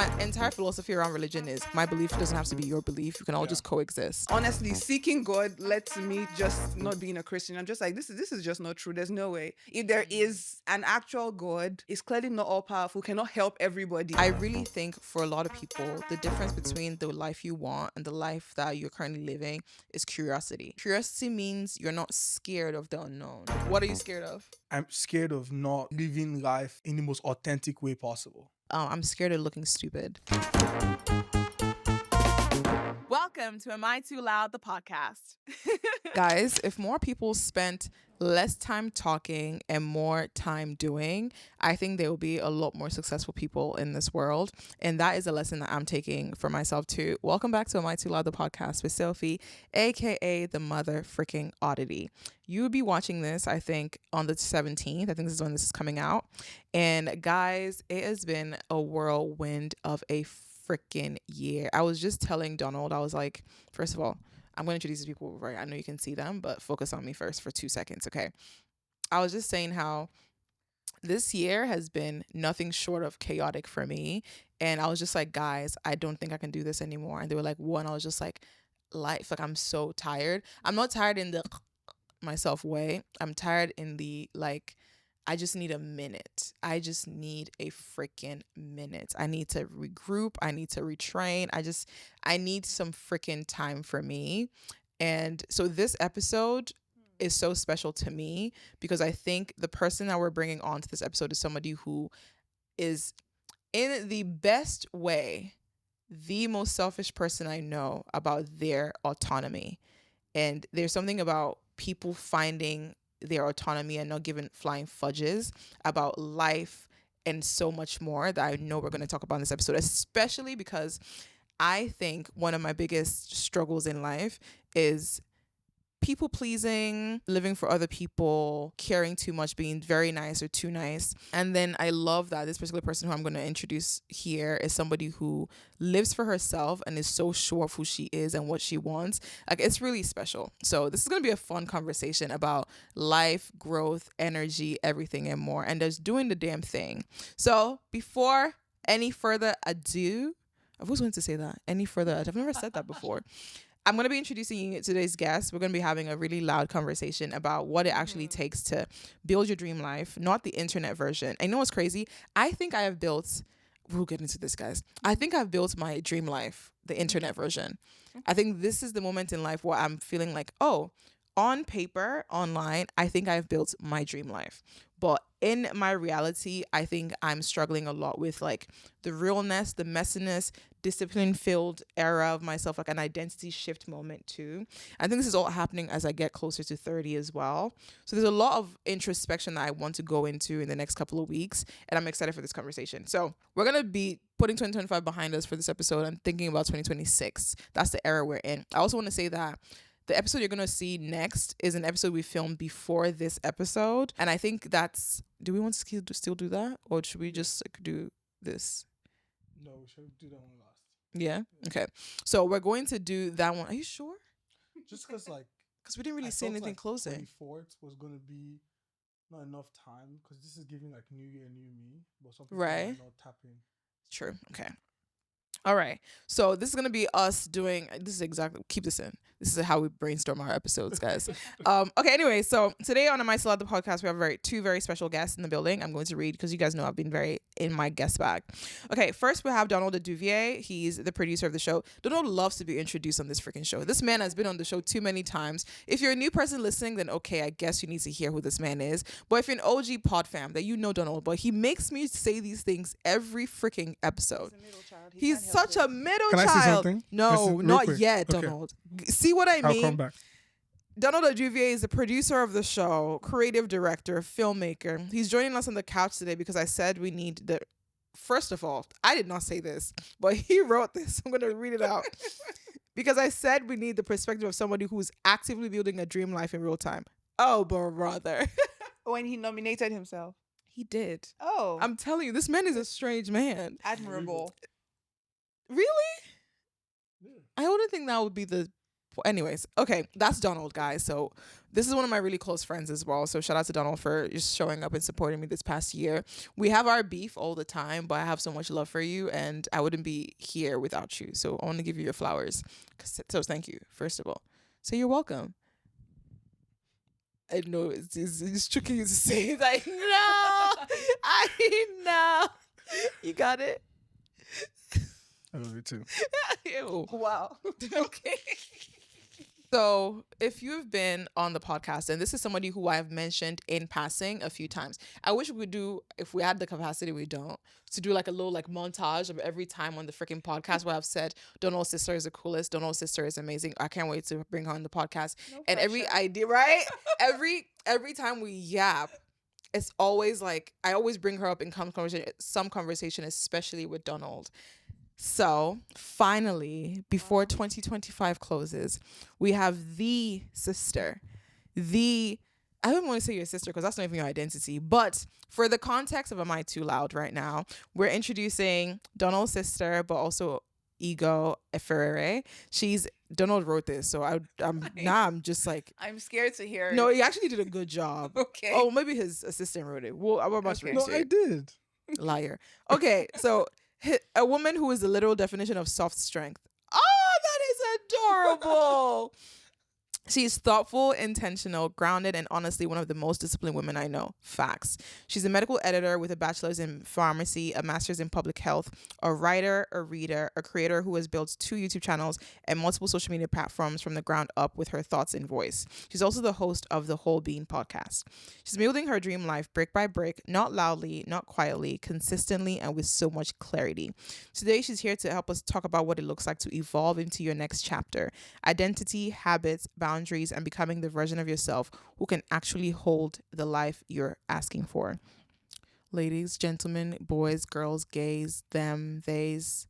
My entire philosophy around religion is my belief doesn't have to be your belief. You can all just coexist. Honestly, seeking God led to me just not being a Christian. I'm just like, this is just not true. There's no way. If there is an actual God, it's clearly not all powerful, cannot help everybody. I really think for a lot of people, the difference between the life you want and the life that you're currently living is curiosity. Curiosity means you're not scared of the unknown. What are you scared of? I'm scared of not living life in the most authentic way possible. I'm scared of looking stupid. Welcome to Am I Too Loud, the podcast. Guys, if more people spent less time talking and more time doing, I think there will be a lot more successful people in this world. And that is a lesson that I'm taking for myself too. Welcome back to Am I Too Loud, the podcast with Sophie, aka the mother freaking Odditty. You will be watching this, I think, on the 17th. I think this is when this is coming out. And guys, it has been a whirlwind of a freaking year. I was just telling Donald, I was like, first of all, I'm going to introduce these people, right? I know you can see them, but focus on me first for 2 seconds, okay? I was just saying how this year has been nothing short of chaotic for me. And I was just like, guys, I don't think I can do this anymore. And they were like, what? And I was just like, life, like I'm so tired. I'm not tired in the myself way. I'm tired in the like, I just need a minute. I just need a freaking minute. I need to regroup. I need to retrain. I need some freaking time for me. And so this episode is so special to me because I think the person that we're bringing on to this episode is somebody who is in the best way, the most selfish person I know about their autonomy. And there's something about people finding their autonomy and not giving flying fudges about life and so much more that I know we're going to talk about in this episode, especially because I think one of my biggest struggles in life is people pleasing, living for other people, caring too much, being very nice or too nice. And then I love that this particular person who I'm going to introduce here is somebody who lives for herself and is so sure of who she is and what she wants. Like, it's really special. So this is going to be a fun conversation about life, growth, energy, everything and more, and just doing the damn thing. So before any further ado, I was going to say that. Any further ado. I've never said that before. I'm going to be introducing you today's guest. We're going to be having a really loud conversation about what it actually takes to build your dream life, not the internet version. And you know what's crazy? I think I have built, we'll get into this, guys. I think I've built my dream life, the internet version. I think this is the moment in life where I'm feeling like, oh, on paper, online, I think I've built my dream life. But in my reality, I think I'm struggling a lot with like the realness, the messiness, discipline-filled era of myself, like an identity shift moment too. I think this is all happening as I get closer to 30 as well. So there's a lot of introspection that I want to go into in the next couple of weeks, and I'm excited for this conversation. So we're going to be putting 2025 behind us for this episode and thinking about 2026. That's the era we're in. I also want to say that the episode you're going to see next is an episode we filmed before this episode. And I think that's, do we want to still do that? Or should we just like do this? No, we should do that one last. Yeah? Okay. So we're going to do that one. Are you sure? Just because like... Because we didn't really say anything like closing. 24th was going to be not enough time because this is giving like new year, new me. But some people Right. might not tap in. True. Okay. All right. So this is going to be us doing, this is exactly, keep this in. This is how we brainstorm our episodes, guys. Okay, anyway, so today on Am I Still at the Podcast, we have two very special guests in the building. I'm going to read because you guys know I've been very in my guest bag. Okay, first we have Donald Aduvie. He's the producer of the show. Donald loves to be introduced on this freaking show. This man has been on the show too many times. If you're a new person listening, then okay, I guess you need to hear who this man is. But if you're an OG pod fam, that you know Donald, but he makes me say these things every freaking episode. He's a middle child. He's such a middle Can I child. say something? No, Listen, real not quick. yet, Okay. Donald. See what I I'll mean? come back. Donald Aduvie is the producer of the show, creative director, filmmaker. He's joining us on the couch today because I said we need the... First of all, I did not say this, but he wrote this. I'm going to read it out. Because I said we need the perspective of somebody who's actively building a dream life in real time. Oh, brother. When he nominated himself. He did. Oh. I'm telling you, this man is a strange man. admirable. Really? Yeah. I wouldn't think that would be the Anyways, okay, that's Donald, guys. So this is one of my really close friends as well. So shout out to Donald for just showing up and supporting me this past year. We have our beef all the time, but I have so much love for you, and I wouldn't be here without you. So I want to give you your flowers. So thank you, first of all. So you're welcome. I know it's tricky to say. Like, no, I know. You got it. I love you too. Ew. Wow. Okay. So, if you've been on the podcast, and this is somebody who I've mentioned in passing a few times, I wish we could do, if we had the capacity, we don't, to do like a little like montage of every time on the freaking podcast where I've said Donald's sister is the coolest, Donald's sister is amazing. I can't wait to bring her on the podcast. No And every pressure. idea, right? every time we yap, it's always like I always bring her up in some conversation, especially with Donald. So finally, before 2025 closes, we have the sister, I don't want to say your sister because that's not even your identity, but for the context of Am I Too Loud right now, we're introducing Donald's sister, but also Igho Eferere. Donald wrote this, so I'm just like, I'm scared to hear no, it. he actually did a good job. Okay. Oh, maybe his assistant wrote it. Well, I'm about to Okay. read No, it. I did. Liar. Okay, so a woman who is the literal definition of soft strength. Oh, that is adorable. She's thoughtful, intentional, grounded, and honestly one of the most disciplined women I know. Facts. She's a medical editor with a bachelor's in pharmacy, a master's in public health, a writer, a reader, a creator who has built 2 YouTube channels and multiple social media platforms from the ground up with her thoughts and voice. She's also the host of the Whole Bean podcast. She's building her dream life brick by brick, not loudly, not quietly, consistently, and with so much clarity. Today, she's here to help us talk about what it looks like to evolve into your next chapter: identity, habits, boundaries, and becoming the version of yourself who can actually hold the life you're asking for. Ladies, gentlemen, boys, girls, gays, them, theys,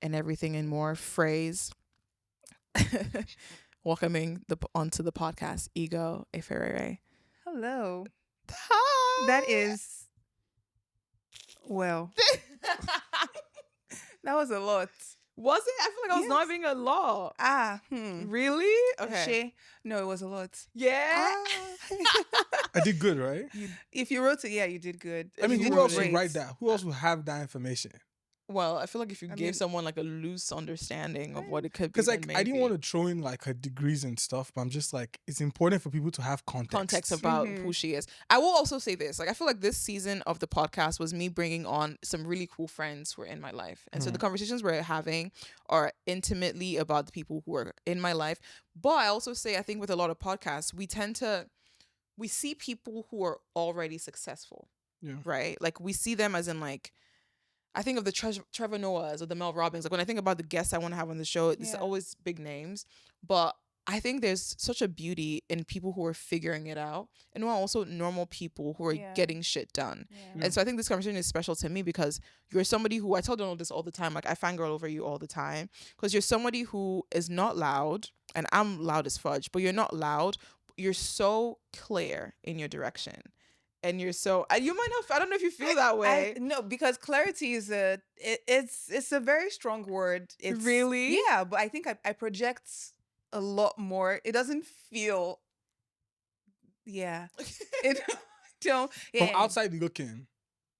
and everything and more. Phrase. Welcoming onto the podcast, Igho Eferere. Hello. Hi. That is, well, that was a lot. Was it? I feel like I was not Yes. being a lot. Really? Okay. Shay? No, it was a lot. Yeah. I did good, right? If you wrote it, yeah, you did good. I mean, You who did else would great. write that? Who else would have that information? Well, I feel like if you I gave mean- someone like a loose understanding of what it could be, Because like then I didn't maybe. want to throw in like her degrees and stuff, but I'm just like, it's important for people to have context about Mhm. who she is. I will also say this. Like, I feel like this season of the podcast was me bringing on some really cool friends who are in my life. And so the conversations we're having are intimately about the people who are in my life. But I also say, I think with a lot of podcasts, we see people who are already successful, Yeah. right? Like, we see them as in like, I think of the Trevor Noahs or the Mel Robbins. Like, when I think about the guests I want to have on the show, it's Yeah. always big names. But I think there's such a beauty in people who are figuring it out and who are also normal people who are Yeah. getting shit done. Yeah. And so I think this conversation is special to me because you're somebody who, I tell Donald this all the time, like I fangirl over you all the time because you're somebody who is not loud, and I'm loud as fudge, but you're not loud. You're so clear in your direction. And you're so, you might not, I don't know if you feel that way. No, because clarity is it's a very strong word. It's Really? Yeah, but I think I project a lot more. It doesn't feel, yeah. It don't. From Yeah. outside looking,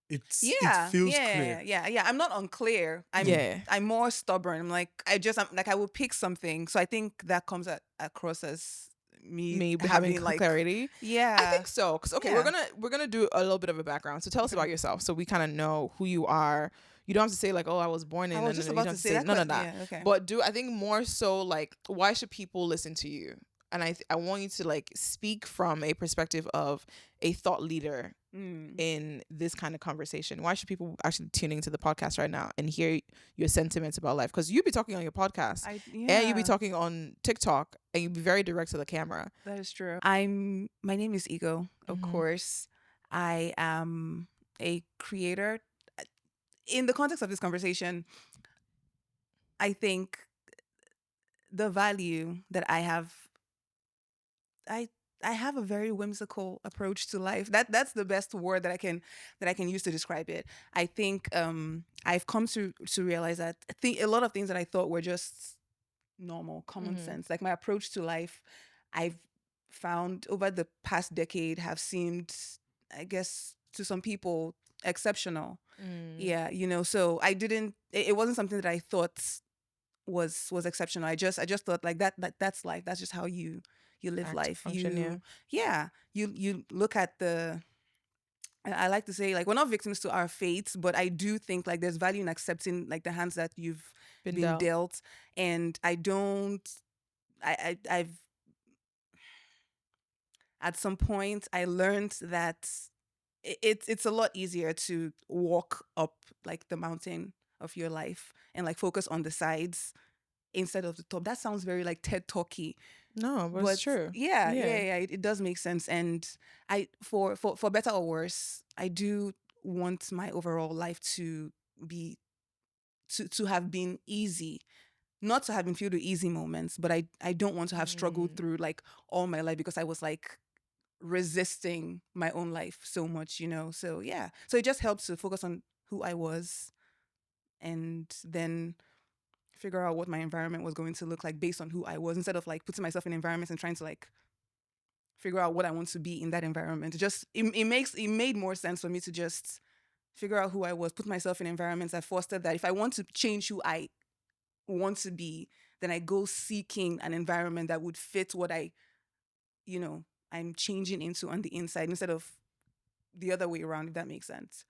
it Yeah, feels yeah, clear. yeah. I'm not unclear. I'm more stubborn. I'm like I will pick something. So I think that comes across as Me having having like clarity. Yeah, I think so. Cause okay, Yeah. we're gonna do a little bit of a background. So tell us about yourself, so we kind of know who you are. You don't have to say like, oh, I was born in. I was just you about don't to have say that. none of but- that. Yeah, okay. But I think more so like, why should people listen to you? And I want you to like speak from a perspective of a thought leader Mm. in this kind of conversation. Why should people actually tuning into the podcast right now and hear your sentiments about life? Because you be talking on your podcast and you be Yeah. talking on TikTok and you be very direct to the camera. That is true. My name is Igho, of Mhm. course. I am a creator. In the context of this conversation, I think the value that I have, I have a very whimsical approach to life. That's the best word that I can use to describe it. I think I've come to realize that a lot of things that I thought were just normal, common Mhm. sense. Like my approach to life, I've found over the past decade have seemed, I guess, to some people exceptional. Mm. Yeah, so I didn't. It wasn't something that I thought was exceptional. I just thought like that's life. That's just how you live Act, life. function, yeah. You look at the. I like to say like we're not victims to our fates, but I do think like there's value in accepting like the hands that you've Been been dealt. dealt, and I don't. I've at some point I learned that it's a lot easier to walk up like the mountain of your life and like focus on the sides instead of the top. That sounds very like TED talky, No, but it's but true. yeah, it does make sense. And I for better or worse, I do want my overall life to be to have been easy, not to have been filled with easy moments, but I don't want to have struggled Mm. through like all my life because I was like resisting my own life so much, So yeah. So it just helps to focus on who I was and then figure out what my environment was going to look like based on who I was instead of like putting myself in environments and trying to like figure out what I want to be in that environment. It made more sense for me to just figure out who I was, put myself in environments that fostered that. If I want to change who I want to be, then I go seeking an environment that would fit what you know, I'm changing into on the inside instead of the other way around, if that makes sense.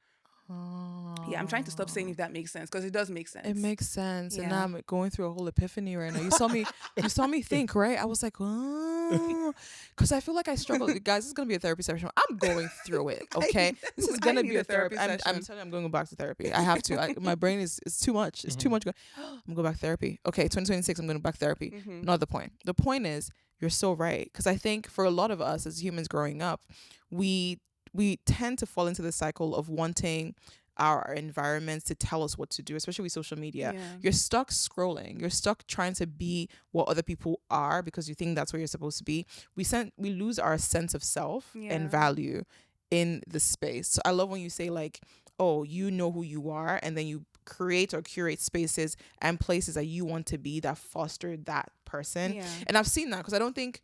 Yeah, I'm trying to stop saying Oh. if that makes sense because it does make sense. It makes sense. And now Yeah. I'm going through a whole epiphany right now. You saw me think, right? I was like, oh, because I feel like I struggle. Guys, this is gonna be a therapy session. I'm going through it. Okay, this is I gonna need be a a therapy. therapy I'm session. telling you, I'm going back to therapy. I have to. My brain is too much. It's too much. I'm going back to therapy. Okay, 2026. I'm going back to therapy. Mm-hmm. Not the point. The point is, you're so right. Because I think for a lot of us as humans growing up, we tend to fall into the cycle of wanting our environments to tell us what to do, especially with social media. Yeah. You're stuck scrolling. You're stuck trying to be what other people are because you think that's where you're supposed to be. We lose our sense of self Yeah. and value in the space. So I love when you say like, oh, you know who you are, and then you create or curate spaces and places that you want to be that foster that person. Yeah. And I've seen that because I don't think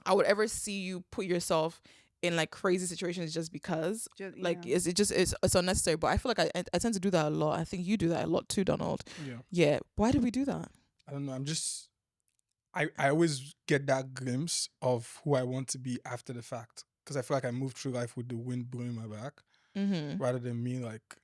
I would ever see you put yourself in like crazy situations just because like Yeah. it's unnecessary. But I feel like I tend to do that a lot. I think you do that a lot too, Donald. Yeah. Why do we do that? I don't know. I always get that glimpse of who I want to be after the fact because I feel like I move through life with the wind blowing my back Mm-hmm. rather than me like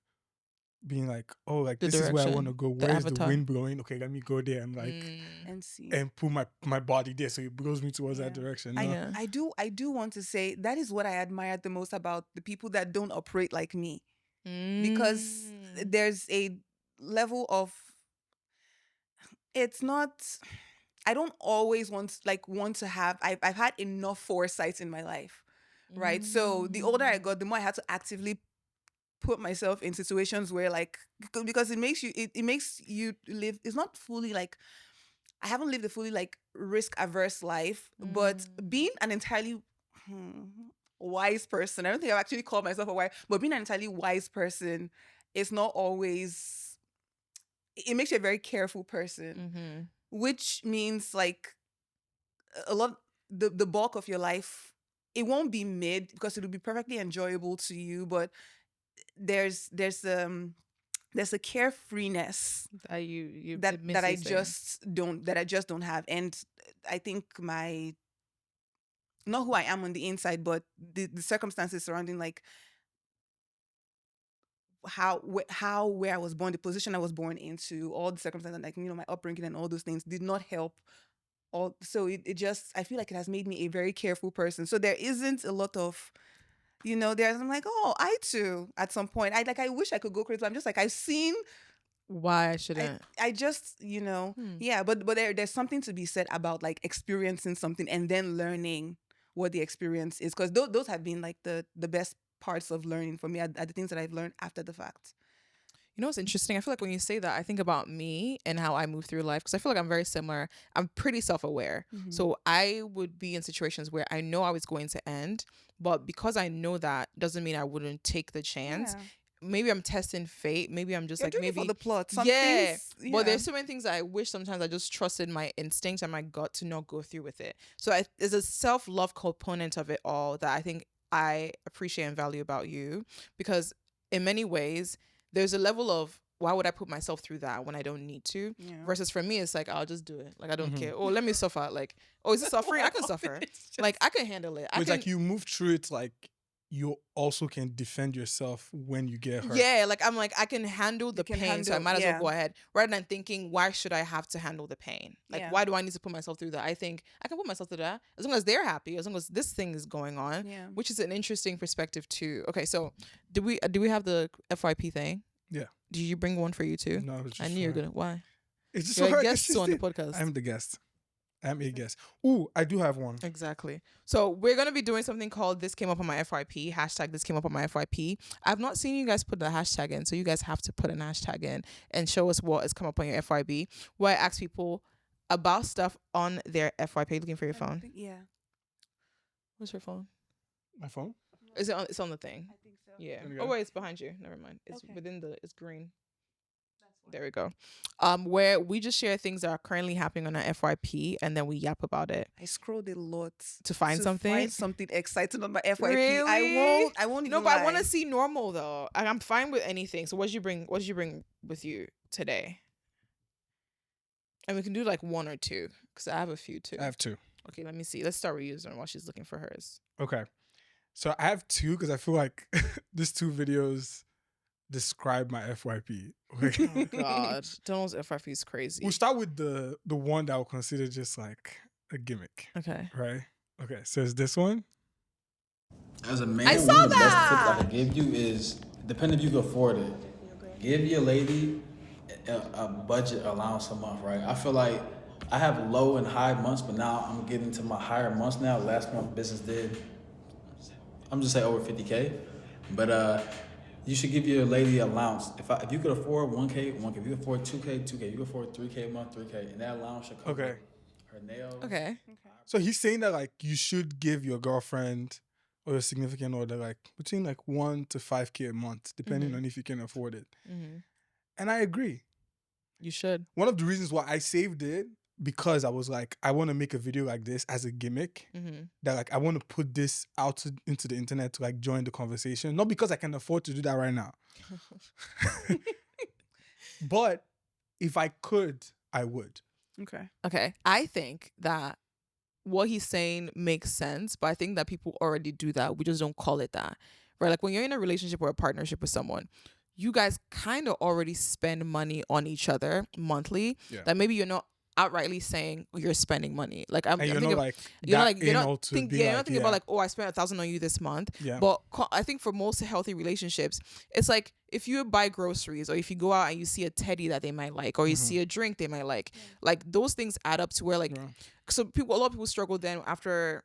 being like, oh, like The this is where I want to direction, go. the Where's the avatar. wind blowing? Okay, let me go there and like And see. and put my body there so it blows me towards that Yeah. direction. Yeah. I do want to say that is what I admired the most about the people that don't operate like me. Because there's a level of it's not I don't always want to have I've had enough foresight in my life, right? So the older I got, the more I had to actively put myself in situations where like because it makes you live. It's not fully like I haven't lived a fully like risk averse life, but being an entirely wise person, I don't think I've actually called myself a wise, but being an entirely wise person is not always. It makes you a very careful person, which means like a lot the bulk of your life it won't be mid because it'll be perfectly enjoyable to you, but there's a carefreeness That you that I just don't have. And I think my not who I am on the inside, but the circumstances surrounding like how where I was born, the position I was born into, all the circumstances, like my upbringing and all those things did not help. So it just I feel like it has made me a very careful person. So there isn't a lot of I'm like, oh, I too at some point I wish I could go crazy. But I'm just like I've seen why I shouldn't. I just yeah, but there's something to be said about like experiencing something and then learning what the experience is, because those have been like the best parts of learning for me are the things that I've learned after the fact. You know what's interesting? I feel like when you say that, I think about me and how I move through life because I feel like I'm very similar. I'm pretty self-aware. So I would be in situations where I know I was going to end, but because I know that doesn't mean I wouldn't take the chance. Yeah. maybe I'm testing fate. Maybe I'm just You're like doing it maybe for the plot. Some yeah. things, But there's so many things that I wish sometimes I just trusted my instinct and my gut to not go through with it. So there's a self-love component of it all that I think I appreciate and value about you, because in many ways there's a level of why would I put myself through that when I don't need to? Yeah. Versus for me, it's like, I'll just do it. Like, I don't Mhm. care. Oh, let me suffer. Like, oh, is it suffering? I can suffer. Like, I can handle it. It's like you move through it, like you also can defend yourself when you get hurt. Yeah, like I'm like, I can handle the can pain, so I handle- might as well yeah. go ahead. Rather than thinking, why should I have to handle the pain? Like, Yeah. why do I need to put myself through that? I think I can put myself through that as long as they're happy, as long as this thing is going on, Yeah. which is an interesting perspective too. Okay, so do we have the FYP thing? Yeah. Did you bring one for you too? No, it's just I knew you were for- gonna. Why? It's just You're for a her guest on the consistent- podcast. I'm the guest. I'm a guest. Ooh, I do have one. Exactly. So we're gonna be doing something called "This Came Up on My FYP." Hashtag "This Came Up on My FYP." I've not seen you guys put the hashtag in, so you guys have to put an hashtag in and show us what has come up on your FYP. Where I ask people about stuff on their FYP. Looking for your phone. Yeah. What's your phone? My phone? Is it on? It's on the thing. I think so. Yeah. There we Oh go. wait, it's behind you. Never mind. It's Okay. within the. It's green. There we go. Where we just share things that are currently happening on our FYP, and then we yap about it I scrolled a lot to find something. Find something exciting on my FYP. Really? I won't even No, but I want lie. to see normal though. I'm fine with anything. So what did you bring? What did you bring with you today? And we can do like one or two because I have a few too. I have two. Okay, let me see. Let's start with using while she's looking for hers. Okay. So I have two because I feel like these two videos describe my FYP. Oh God, Donald's FYP is crazy. We'll start with the one that I'll consider just like a gimmick, Okay. right? Okay, so it's this one. As a man, I one saw of the best tips that! I can give you is, depending if you can afford it, give your lady a budget allowance a month, right? I feel like I have low and high months, but now I'm getting to my higher months now. Last month business did, I'm just saying over 50K, but you should give your lady allowance. If you could afford 1K, 1K. If you could afford 2K, 2K. You could afford 3K a month, 3K, and that allowance should cover Okay. her nails. Okay. So he's saying that like you should give your girlfriend or your significant other like between like 1 to 5K a month, depending on if you can afford it. Mm-hmm. And I agree. You should. One of the reasons why I saved it because I was like, I want to make a video like this as a gimmick. Mm-hmm. That like I want to put this out into the internet to like join the conversation. Not because I can afford to do that right now, but if I could, I would. Okay. Okay. I think that what he's saying makes sense, but I think that people already do that. We just don't call it that. Right? Like when you're in a relationship or a partnership with someone, you guys kind of already spend money on each other monthly. Yeah. That maybe you're not outrightly saying you're spending money. Like I'm And you're thinking not like you're not that like you're anal not to think be you're like, not thinking about like, oh, I spent $1,000 on you this month. yeah. But I think for most healthy relationships, it's like if you buy groceries or if you go out and you see a teddy that they might like, or you see a drink they might like those things add up to where like Yeah. so a lot of people struggle then after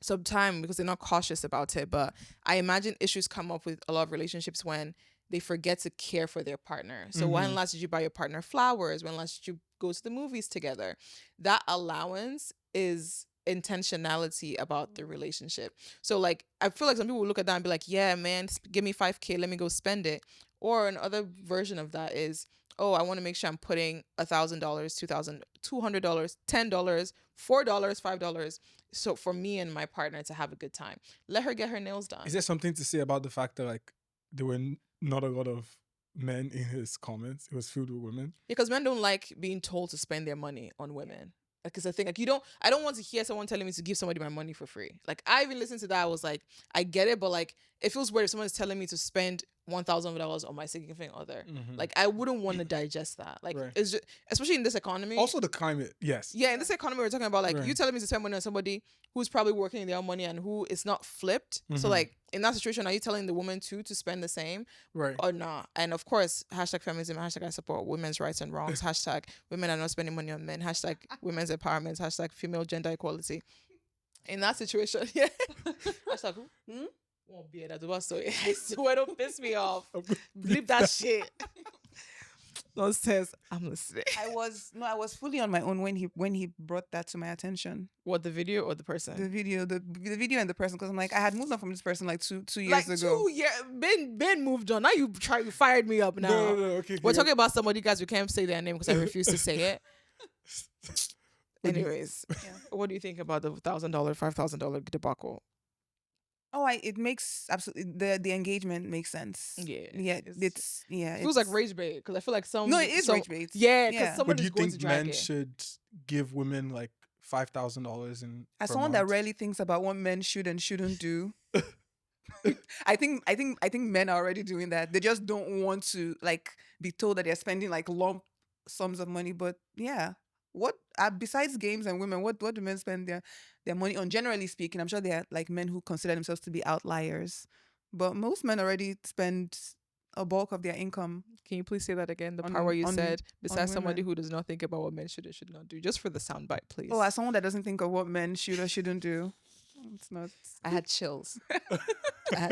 some time because they're not cautious about it. But I imagine issues come up with a lot of relationships when they forget to care for their partner. So when last did you buy your partner flowers? When last did you go to the movies together? That allowance is intentionality about the relationship. So like I feel like some people will look at that and be like, yeah, man, give me 5K, let me go spend it. Or another version of that is, oh, I want to make sure I'm putting $1,000, $2,000, $200, $10, $4, $5. So for me and my partner to have a good time, let her get her nails done. Is there something to say about the fact that like there were not a lot of men in his comments? It was filled with women. Because men don't like being told to spend their money on women. Like it's a thing. Like I don't want to hear someone telling me to give somebody my money for free. Like I even listened to that. I was like, I get it, but like it feels weird if someone's telling me to spend $1,000 on my significant other. Like I wouldn't want to digest that. Like Right. it's just, especially in this economy. Also the climate, yes. Yeah, in this economy we're talking about like Right. you telling me to spend money on somebody who's probably working their own money and who is not flipped. So like in that situation, are you telling the woman too to spend the same Right. or not? And of course, hashtag feminism, hashtag I support women's rights and wrongs, hashtag women are not spending money on men, hashtag women's empowerment, hashtag female gender equality. In that situation, yeah. Hashtag who? Won't be that was so I swear don't piss me off. Bleep that shit. Nonsense. I'm listening. I was fully on my own when he brought that to my attention. What, the video or the person? The video and the person, because I'm like, I had moved on from this person like two years like ago. 2 years. Ben moved on. Now you fired me up now. No, okay. We're talking about somebody, guys. We can't say their name because I refuse to say it. Anyways, what do you think about the $1,000, $5,000 debacle? Oh, it makes absolutely the engagement makes sense. Yeah, it's it feels like rage bait because I feel like some. No, it is rage bait. Yeah, because someone But do is you going to think drag men it. should give women like $5,000 in? As per someone that month? rarely thinks about what men should and shouldn't do, I think men are already doing that. They just don't want to like be told that they're spending like lump sums of money. But yeah, what besides games and women, what do men spend their money on? Generally speaking, I'm sure there are like men who consider themselves to be outliers, but most men already spend a bulk of their income. Can you please say that again? The On- part where you on- said, besides on somebody women. who does not think about what men should and should not do, just for the soundbite, please. Oh, as someone that doesn't think of what men should or shouldn't do, it's not. I had chills. I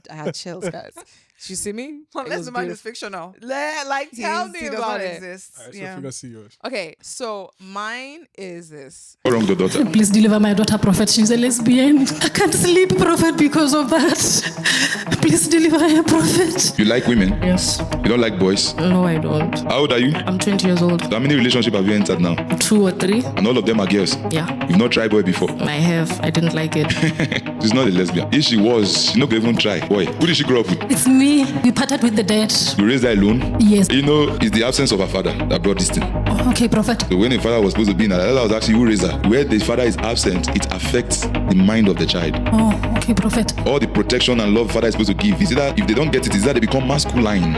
had chills, guys. Did you see me? It Unless was the man is beautiful. fictional. Like, tell He me does about not it. exist. Alright, so Yeah. figure see yours. Okay, so mine is this. What wrong with the daughter? Please deliver my daughter, Prophet. She's a lesbian. I can't sleep, Prophet, because of that. Please deliver her, Prophet. You like women? Yes. You don't like boys? No, I don't. How old are you? I'm 20 years old. How many relationships have you entered now? 2 or 3. And all of them are girls. Yeah. You've not tried boy before. I have. I didn't like it. She's not a lesbian. If she was, she not gonna even try. Boy, who did she grow up with? It's me. We parted with the dad. You raised her alone? Yes. You know, it's the absence of her father that brought this thing. Oh, okay, Prophet. So when the father was supposed to be in her, that was actually who raised her. Where the father is absent, it affects the mind of the child. Oh, okay, Prophet. All the protection and love father is supposed to give is either, if they don't get it, is that they become masculine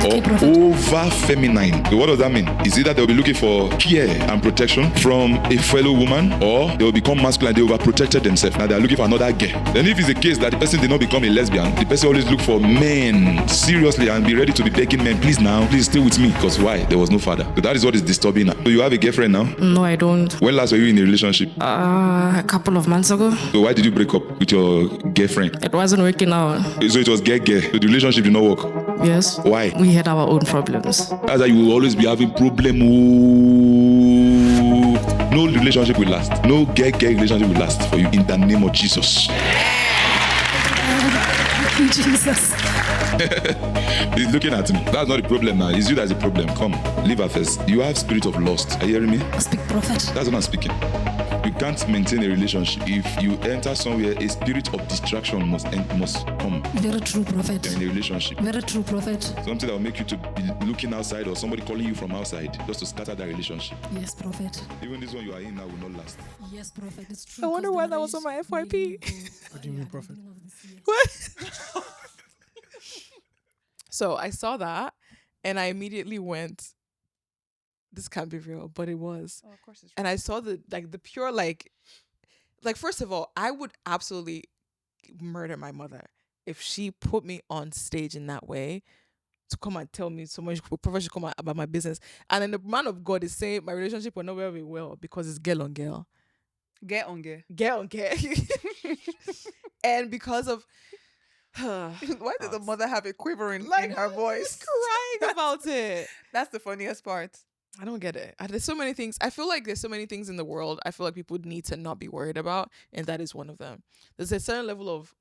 or Prophet. over feminine. So what does that mean? Is either they'll be looking for care and protection from a fellow woman, or they will become masculine, they overprotected themselves. Now they are looking for another girl. Then if it's the case that the person did not become a lesbian, the person always look for men seriously and be ready to be begging men, please now, please stay with me. Because why? There was no father. So that is what is disturbing her. So you have a girlfriend now? No, I don't. When last were you in a relationship? A couple of months ago. So why did you break up with your girlfriend? It wasn't working out. So it was gay. So the relationship did not work. Yes. Why? We had our own problems. That's why you will always be having problem. Ooh. No relationship will last. No gay relationship will last for you in the name of Jesus. Jesus. He's looking at me. That's not the problem now. It's you that's the problem. Come, leave her first. You have spirit of lust. Are you hearing me? Speak, Prophet. That's what I'm speaking. You can't maintain a relationship if you enter somewhere. A spirit of distraction must come. Very true, Prophet. You're in a relationship. Very true, Prophet. Something that will make you to be looking outside, or somebody calling you from outside just to scatter that relationship. Yes, Prophet. Even this one you are in now will not last. Yes, Prophet. It's true. I wonder 'cause why the that was on my marriage FYP. really go What do you mean, at the Prophet? beginning of this year. What? So I saw that and I immediately went, this can't be real, but it was. Oh, of course it's And I saw the pure like first of all, I would absolutely murder my mother if she put me on stage in that way to come and tell me someone should come out about my business. And then the man of God is saying my relationship will not very well because it's girl on girl. Get on girl. Girl on girl. And because of Why does the mother have a quiver in her she's voice? crying about it. That's the funniest part. I don't get it. There's so many things. I feel like there's so many things in the world I feel like people need to not be worried about, and that is one of them. There's a certain level of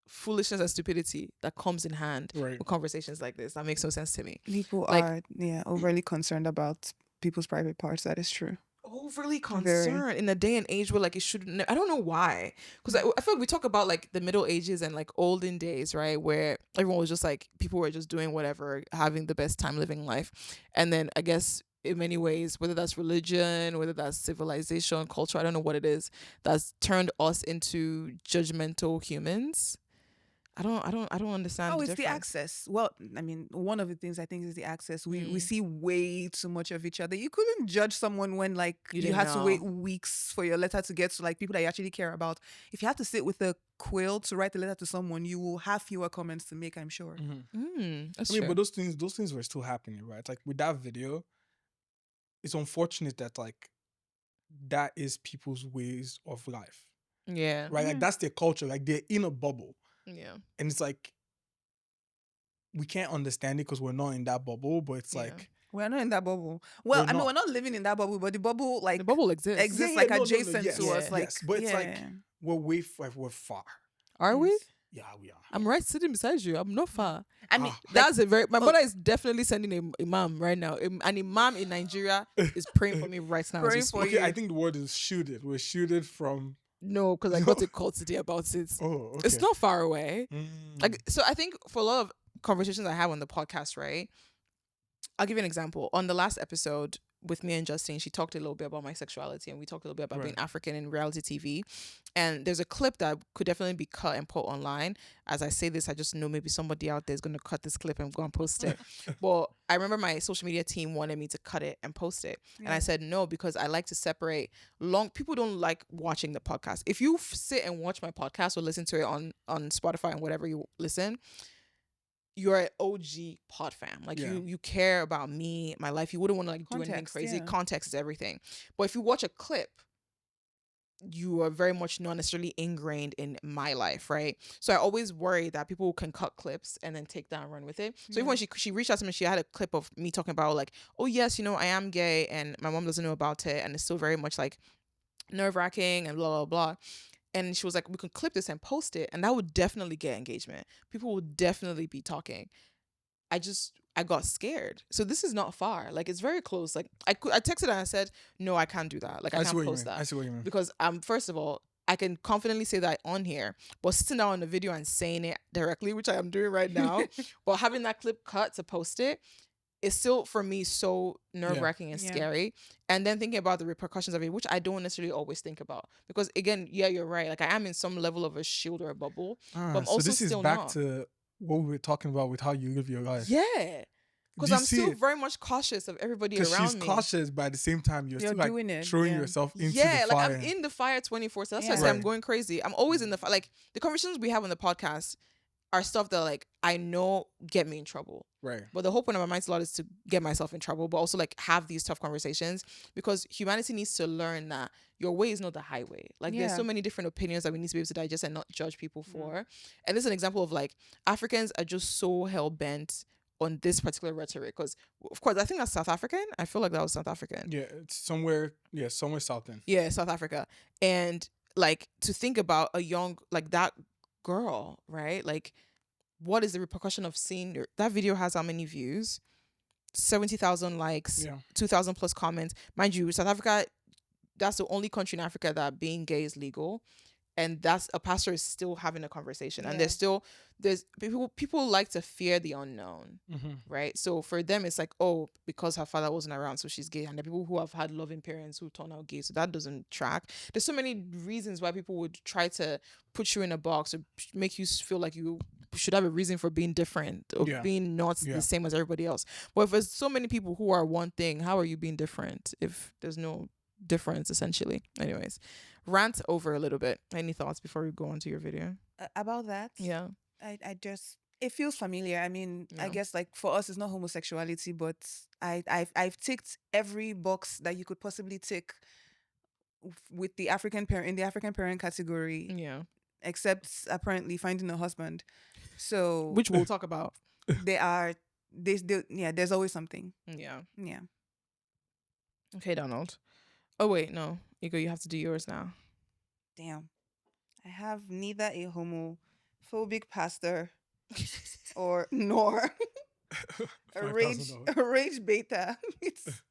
foolishness and stupidity that comes in hand Right. with conversations like this. That makes no sense to me. People Like- are overly concerned about people's private parts. That is true. Overly Very. concerned in a day and age where like it shouldn't. I don't know why. Because I feel like we talk about like the Middle Ages and like olden days, right, where everyone was just like people were just doing whatever, having the best time living life, and then I guess in many ways, whether that's religion, whether that's civilization, culture, I don't know what it is, that's turned us into judgmental humans. I don't understand. Oh, the it's the difference. access. Well, I mean, one of the things I think is the access. We see way too much of each other. You couldn't judge someone when like You you didn't had to know. wait weeks for your letter to get to like people that you actually care about. If you have to sit with a quill to write a letter to someone, you will have fewer comments to make, I'm sure. That's I mean, true. but those things were still happening, right? Like with that video, it's unfortunate that like that is people's ways of life, yeah. right? Like that's their culture. Like they're in a bubble, Yeah. and it's like we can't understand it because we're not in that bubble. But it's Yeah. like We're not in that bubble. Well, We're I mean, not. we're not living in that bubble, but the bubble like The bubble exists. exists Yeah, like no, adjacent yes, to us. Like, yes. But it's like yeah. we're we're far. Are we? Yes. Yeah, we are. I'm right sitting beside you. I'm not far. I mean, That's a very. My mother is definitely sending a imam right now. An imam in Nigeria is praying for me right now. As we Praying speak. for Okay, you. I think the word is shooted. We're shooted from. No, because I got a call today about it. Oh, okay. It's not far away. Mm. Like, so I think for a lot of conversations I have on the podcast, right? I'll give you an example. On the last episode with me and Justine, she talked a little bit about my sexuality, and we talked a little bit about being African in reality TV. And there's a clip that could definitely be cut and put online. As I say this, I just know maybe somebody out there is going to cut this clip and go and post it. But I remember my social media team wanted me to cut it and post it. And I said no, because I like to separate people don't like watching the podcast. If you sit and watch my podcast or listen to it on Spotify and whatever you listen, you're an OG pod fam. Like you care about me, my life. You wouldn't want to like do anything crazy. Yeah. Context is everything. But if you watch a clip, you are very much not necessarily ingrained in my life, right? So I always worry that people can cut clips and then take that and run with it. So even when she reached out to me, she had a clip of me talking about like, oh yes, I am gay and my mom doesn't know about it, and it's still very much like nerve-wracking and blah blah blah. And she was like, we can clip this and post it, and that would definitely get engagement. People would definitely be talking. I got scared. So this is not far. Like, it's very close. Like, I texted her and I said, no, I can't do that. Like, I can't post that. I see what you mean. Because first of all, I can confidently say that on here, but sitting down on the video and saying it directly, which I am doing right now, but having that clip cut to post it, is still for me so nerve-wracking and scary. And then thinking about the repercussions of it, which I don't necessarily always think about, because again, yeah, you're right. Like, I am in some level of a shield or a bubble, but I'm also this is still back not. to what we were talking about with how you live your life. Yeah, because Do you I'm see still it? very much cautious of everybody around Because she's me. cautious, but at the same time, you're still like doing it, throwing yourself into the Yeah, like fire. I'm in the fire 24/7. That's why I Yeah. say I'm Right. going crazy. I'm always in the fire. Like, the conversations we have on the podcast are stuff that like I know get me in trouble. Right. But the whole point of my mindset a lot is to get myself in trouble, but also like have these tough conversations, because humanity needs to learn that your way is not the highway. Like, there's Yeah. so many different opinions that we need to be able to digest and not judge people for. And this is an example of like Africans are just so hell bent on this particular rhetoric, because of course I think that's South African. I feel like that was South African. Yeah, it's somewhere south end. Yeah, South Africa. And like, to think about a young, like, that girl, right? Like, what is the repercussion of seeing that video has how many views? 70,000 likes, 2,000 plus comments. Mind you, South Africa, that's the only country in Africa that being gay is legal. And that's a pastor is still having a conversation. And there's people like to fear the unknown, right? So for them, it's like, oh, because her father wasn't around, so she's gay. And the people who have had loving parents who turn out gay, so that doesn't track. There's so many reasons why people would try to put you in a box or make you feel like you should have a reason for being different or being not the same as everybody else. But if there's so many people who are one thing, how are you being different if there's no difference, essentially? Anyways, rant over a little bit. Any thoughts before we go on to your video? About that? Yeah. I just, it feels familiar. I mean, I Yeah. guess like for us, it's not homosexuality, but I've ticked every box that you could possibly tick with the African parent in the African parent category, Yeah. except apparently finding a husband. So Which we'll talk about. there's always something. Yeah. Yeah. Okay, Donald. Oh, wait, no. Igho, you have to do yours now. Damn. I have neither a homophobic pastor or nor a rage beta. It's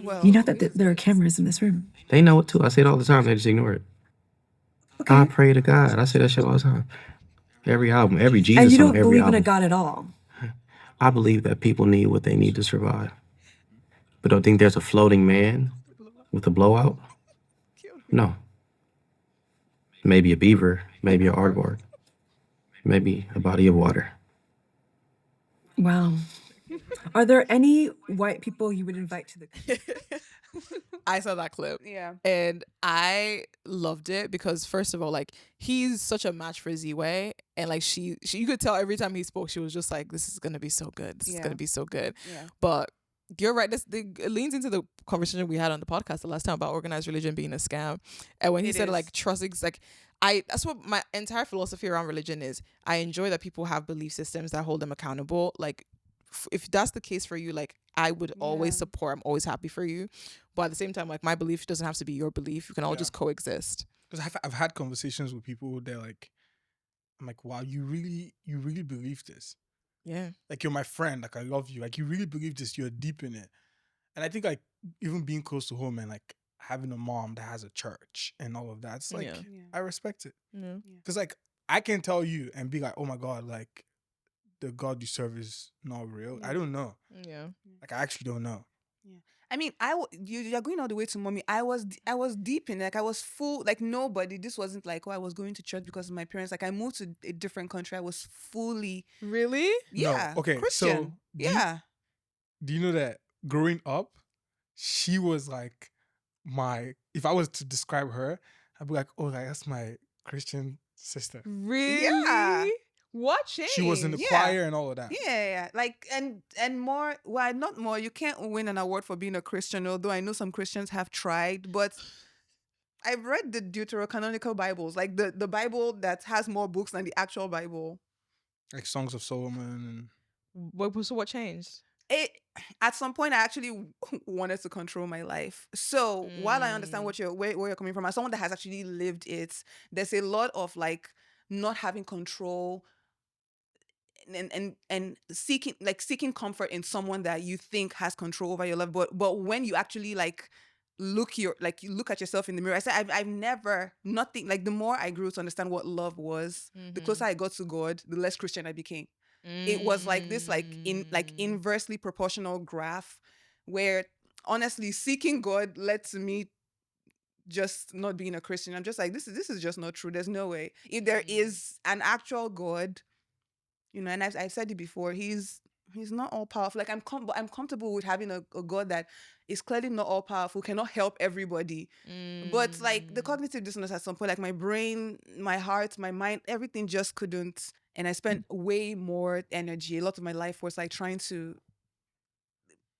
well, You know that there are cameras in this room. They know it too. I say it all the time. They just ignore it. Okay. I pray to God. I say that shit all the time. Every album, every Jesus And you song, don't every believe in album. a God at all. I believe that people need what they need to survive. But don't think there's a floating man with a blowout? No. Maybe a beaver, maybe an aardvark, maybe a body of water. Wow. Are there any white people you would invite to the I saw that clip. yeah. And I loved it because, first of all, like, he's such a match for Z-Way. And like she you could tell every time he spoke, she was just like, this is gonna be so good. This is gonna be so good. Yeah. But you're right. It leans into the conversation we had on the podcast the last time about organized religion being a scam. And when he It said is. like trust, like, that's what my entire philosophy around religion is. I enjoy that people have belief systems that hold them accountable. Like, if that's the case for you, like, I would always support. I'm always happy for you, but at the same time, like, my belief doesn't have to be your belief. You can all just coexist. Because I've had conversations with people. They're like, I'm like, wow, you really believe this? Yeah. Like, you're my friend. Like, I love you. Like, you really believe this. You're deep in it. And I think, like, even being close to home and, like, having a mom that has a church and all of that, it's like, I respect it. Yeah. Because, like, I can tell you and be like, oh my God, like, the God you serve is not real. I don't know. Yeah. Like, I actually don't know. Yeah. I mean, you're going all the way to mommy. I was deep in it. Like, I was full, like, nobody. This wasn't like, oh, I was going to church because of my parents. Like, I moved to a different country. I was fully, Really? yeah, No. Okay, Christian. so do you know that growing up, she was like if I was to describe her, I'd be like, oh, like, that's my Christian sister. Really? Yeah. What changed? She was in the choir and all of that. Yeah. Like, and more, well, not more. You can't win an award for being a Christian, although I know some Christians have tried, but I've read the Deuterocanonical Bibles, like the Bible that has more books than the actual Bible. Like Songs of Solomon. So what changed? At some point, I actually wanted to control my life. So while I understand where you're coming from, as someone that has actually lived it, there's a lot of, like, not having control and seeking comfort in someone that you think has control over your life. But when you actually, like, you look at yourself in the mirror, I said I've never, nothing, like, the more I grew to understand what love was, the closer I got to God, the less Christian I became. It was like this, like, inversely proportional graph where, honestly, seeking God led to me just not being a Christian. I'm just like, this is just not true. There's no way. If there is an actual God, and I've said it before, he's not all powerful. Like, I'm comfortable with having a God that is clearly not all powerful, cannot help everybody. But, like, the cognitive dissonance at some point, like, my brain, my heart, my mind, everything just couldn't. And I spent way more energy. A lot of my life was, like, trying to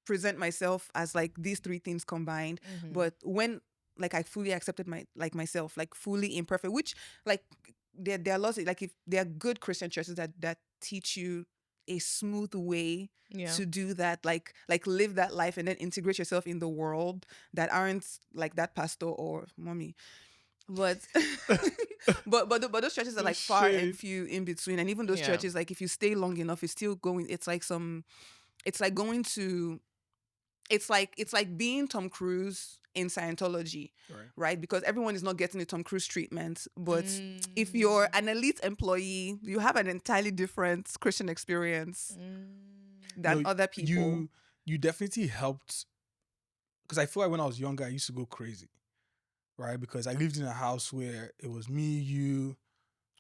present myself as, like, these three things combined. But when, like, I fully accepted myself, like, fully imperfect, which, like, there are lots of, like, if there are good Christian churches that teach you a smooth way to do that, like live that life and then integrate yourself in the world, that aren't like that pastor or mommy. But but those churches are, like, far and few in between. And even those churches, like, if you stay long enough, it's still going. It's like it's like being Tom Cruise in Scientology, right? Because everyone is not getting the Tom Cruise treatment. But if you're an elite employee, you have an entirely different Christian experience than other people. You definitely helped, because I feel like when I was younger, I used to go crazy, right? Because I lived in a house where it was me, you,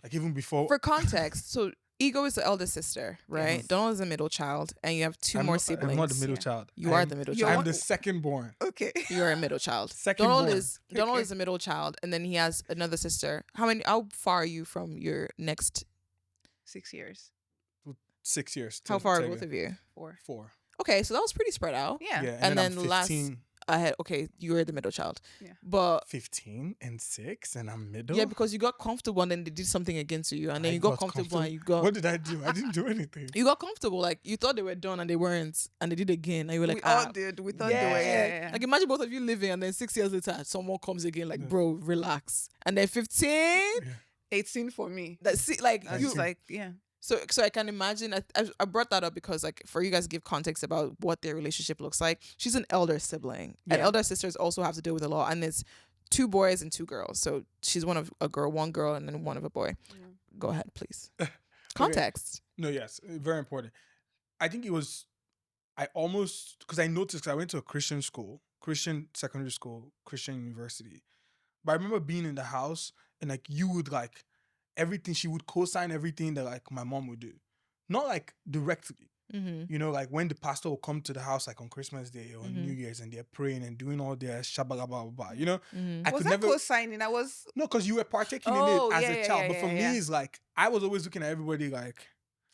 like, even before. For context, so Igho is the eldest sister, right? Yes. Donald is the middle child, and you have two more siblings. I'm not the middle child. You are the middle child. I'm the second born. Okay. You're a middle child. Second Donald is the middle child, and then he has another sister. How far are you from your next? 6 years. 6 years. How far are both of you? 4. Okay, so that was pretty spread out. Yeah. And then I'm last 15. ahead. Okay, you're the middle child. Yeah. But 15 and 6, and I'm middle. yeah, because you got comfortable, and then they did something against you, and then you got comfortable, and you got. What did I do? I didn't do anything. You got comfortable, like you thought they were done, and they weren't, and they did again, and you were like, we all did. We thought they were. Yeah. Like, imagine both of you living, and then 6 years later, someone comes again, like, bro, relax, and then 15. 18 for me. That's like I you was like, yeah. So I can imagine. I brought that up because, like, for you guys to give context about what their relationship looks like. She's an elder sibling, and elder sisters also have to deal with the law. And it's 2 boys and 2 girls. So she's one of one girl, and then one of a boy. Yeah. Go ahead, please. Context. No, yes, very important. I think it was. Because I noticed, because I went to a Christian school, Christian secondary school, Christian university. But I remember being in the house, and, like, you would, like, everything, she would co-sign everything that, like, my mom would do. Not, like, directly. Like, when the pastor will come to the house, like, on Christmas Day or New Year's, and they're praying and doing all their shabba-ba-ba-ba, I was could that never co-signing? I was... No, because you were partaking in it as a child. But for me, it's like, I was always looking at everybody like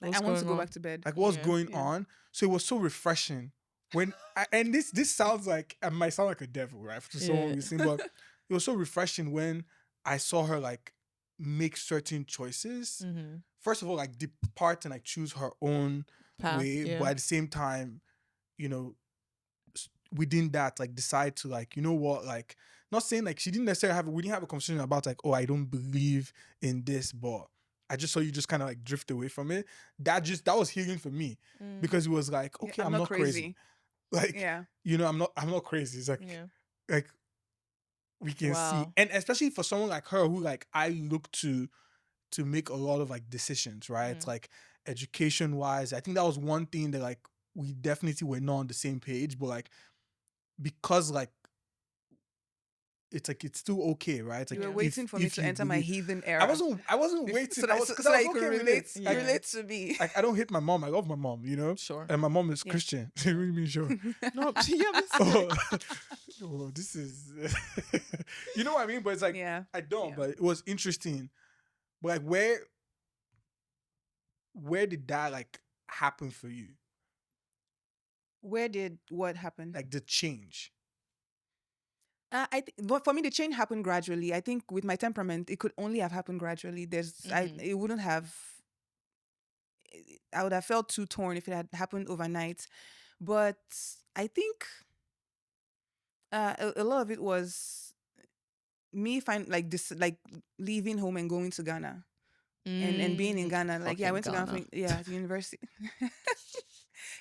I want to go back to bed. Like, what's going on? So it was so refreshing. And this sounds like, I might sound like a devil, right? To someone listening, but it was so refreshing when I saw her, like, make certain choices. Mm-hmm. First of all, like depart and like choose her own Path, way, yeah. but at the same time, you know, within that, like decide to like, you know what, like not saying like she didn't necessarily we didn't have a conversation about like, oh, I don't believe in this, but I just saw you just kind of like drift away from it. That was healing for me because it was like, okay, I'm not crazy. Like, Yeah. you know, I'm not crazy. It's like, Yeah. like we can see, Wow. and especially for someone like her who like I look to make a lot of like decisions, right? Mhm. Like education wise, I think that was one thing that like we definitely were not on the same page, but like because like it's like it's still okay, right? It's You like were Yeah. waiting for me if to you enter my believe- heathen era. I wasn't waiting. so I that, was, so, 'cause so I that was you could okay with relate, it. Yeah. relate to me. Like I don't hate my mom. I love my mom, you know? Sure. And my mom is Yeah. Christian. What do you mean sure? No, yeah, but Oh, this is you know what I mean? But it's like Yeah. I don't, Yeah. but it was interesting. But like where did that like happen for you? Where did what happen? Like the change. But for me, the change happened gradually. I think with my temperament, it could only have happened gradually. It wouldn't have. I would have felt too torn if it had happened overnight. But I think a lot of it was me leaving home and going to Ghana and being in Ghana. Like, yeah, I went to Ghana to university.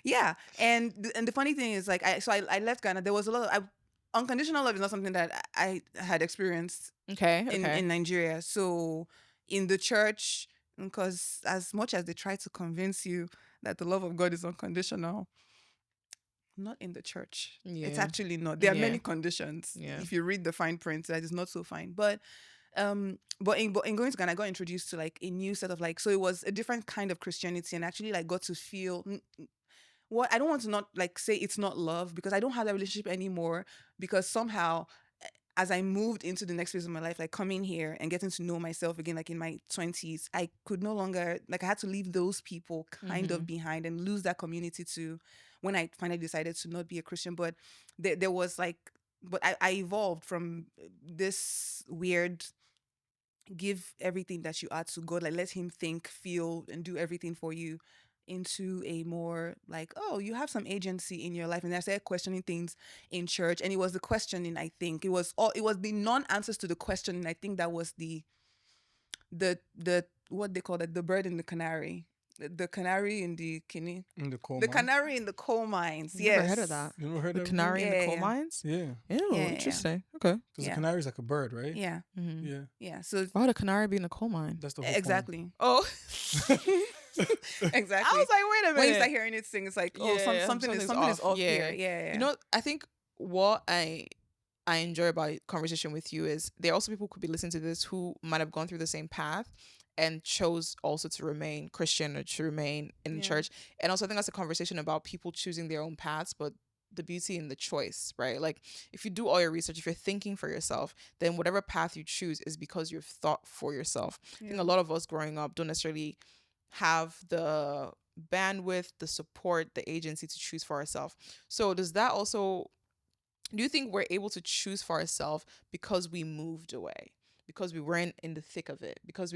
Yeah, and the funny thing is, like, I left Ghana. There was a lot of unconditional love is not something that I had experienced Okay. in Nigeria. So in the church, because as much as they try to convince you that the love of God is unconditional, not in the church. It's Yeah. actually not. There are Yeah. many conditions. Yeah. If you read the fine print, that is not so fine. But in going to Ghana, I got introduced to like a new set of like, so it was a different kind of Christianity, and actually like got to feel what I don't want to not like say it's not love, because I don't have that relationship anymore, because somehow as I moved into the next phase of my life, like coming here and getting to know myself again, like in my 20s, I could no longer, like I had to leave those people kind of behind and lose that community to when I finally decided to not be a Christian. But there was like, but I evolved from this weird give everything that you are to God, like let him think, feel, and do everything for you, into a more like, oh, you have some agency in your life. And I started questioning things in church, and it was the questioning, I think it was the non-answers to the questioning. I think that was the what they call it, the bird in the canary, the canary in the kidney, In the coal the mine? canary in the coal mines. Never Yes. heard of that. You never heard The of canary in the Yeah, coal yeah. mines. Yeah. Ew, Yeah. interesting. Okay. Because Yeah. the canary is like a bird, right? Yeah. Mm-hmm. Yeah. Yeah. So Why would a canary be in a coal mine? That's the whole point. exactly. Oh, Exactly. I was like, wait a minute. When you start hearing it sing, it's like, oh, Yeah, something is something's off off. here. Yeah. You know, I think what I enjoy about conversation with you is there are also people who could be listening to this who might have gone through the same path and chose also to remain Christian or to remain in Yeah. church. And also I think that's a conversation about people choosing their own paths, but the beauty in the choice, right? Like if you do all your research, if you're thinking for yourself, then whatever path you choose is because you've thought for yourself. I think a lot of us growing up don't necessarily have the bandwidth, the support, the agency to choose for ourselves. So do you think we're able to choose for ourselves because we moved away, because we weren't in the thick of it, because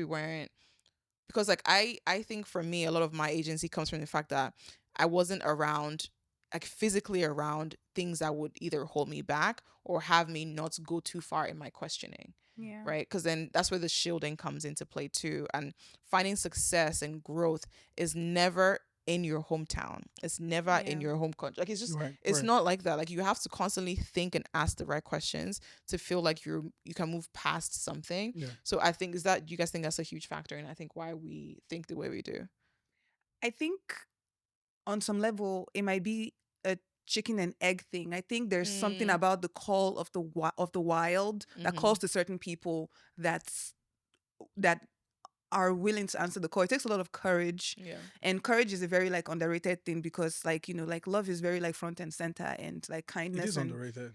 like I think for me, a lot of my agency comes from the fact that I wasn't around, like physically around things that would either hold me back or have me not go too far in my questioning. Yeah. Right? Because then that's where the shielding comes into play too. And finding success and growth is never in your hometown. It's never in Yeah. your home country. Like it's just Right, it's right. not like that. Like you have to constantly think and ask the right questions to feel like you can move past something. Yeah. So I think you guys think that's a huge factor, and I think why we think the way we do. I think on some level it might be a chicken and egg thing. I think there's something about the call of the wild that calls to certain people that are willing to answer the call. It takes a lot of courage. Yeah. And courage is a very like underrated thing, because like, you know, like love is very like front and center, and like It kindness is and underrated.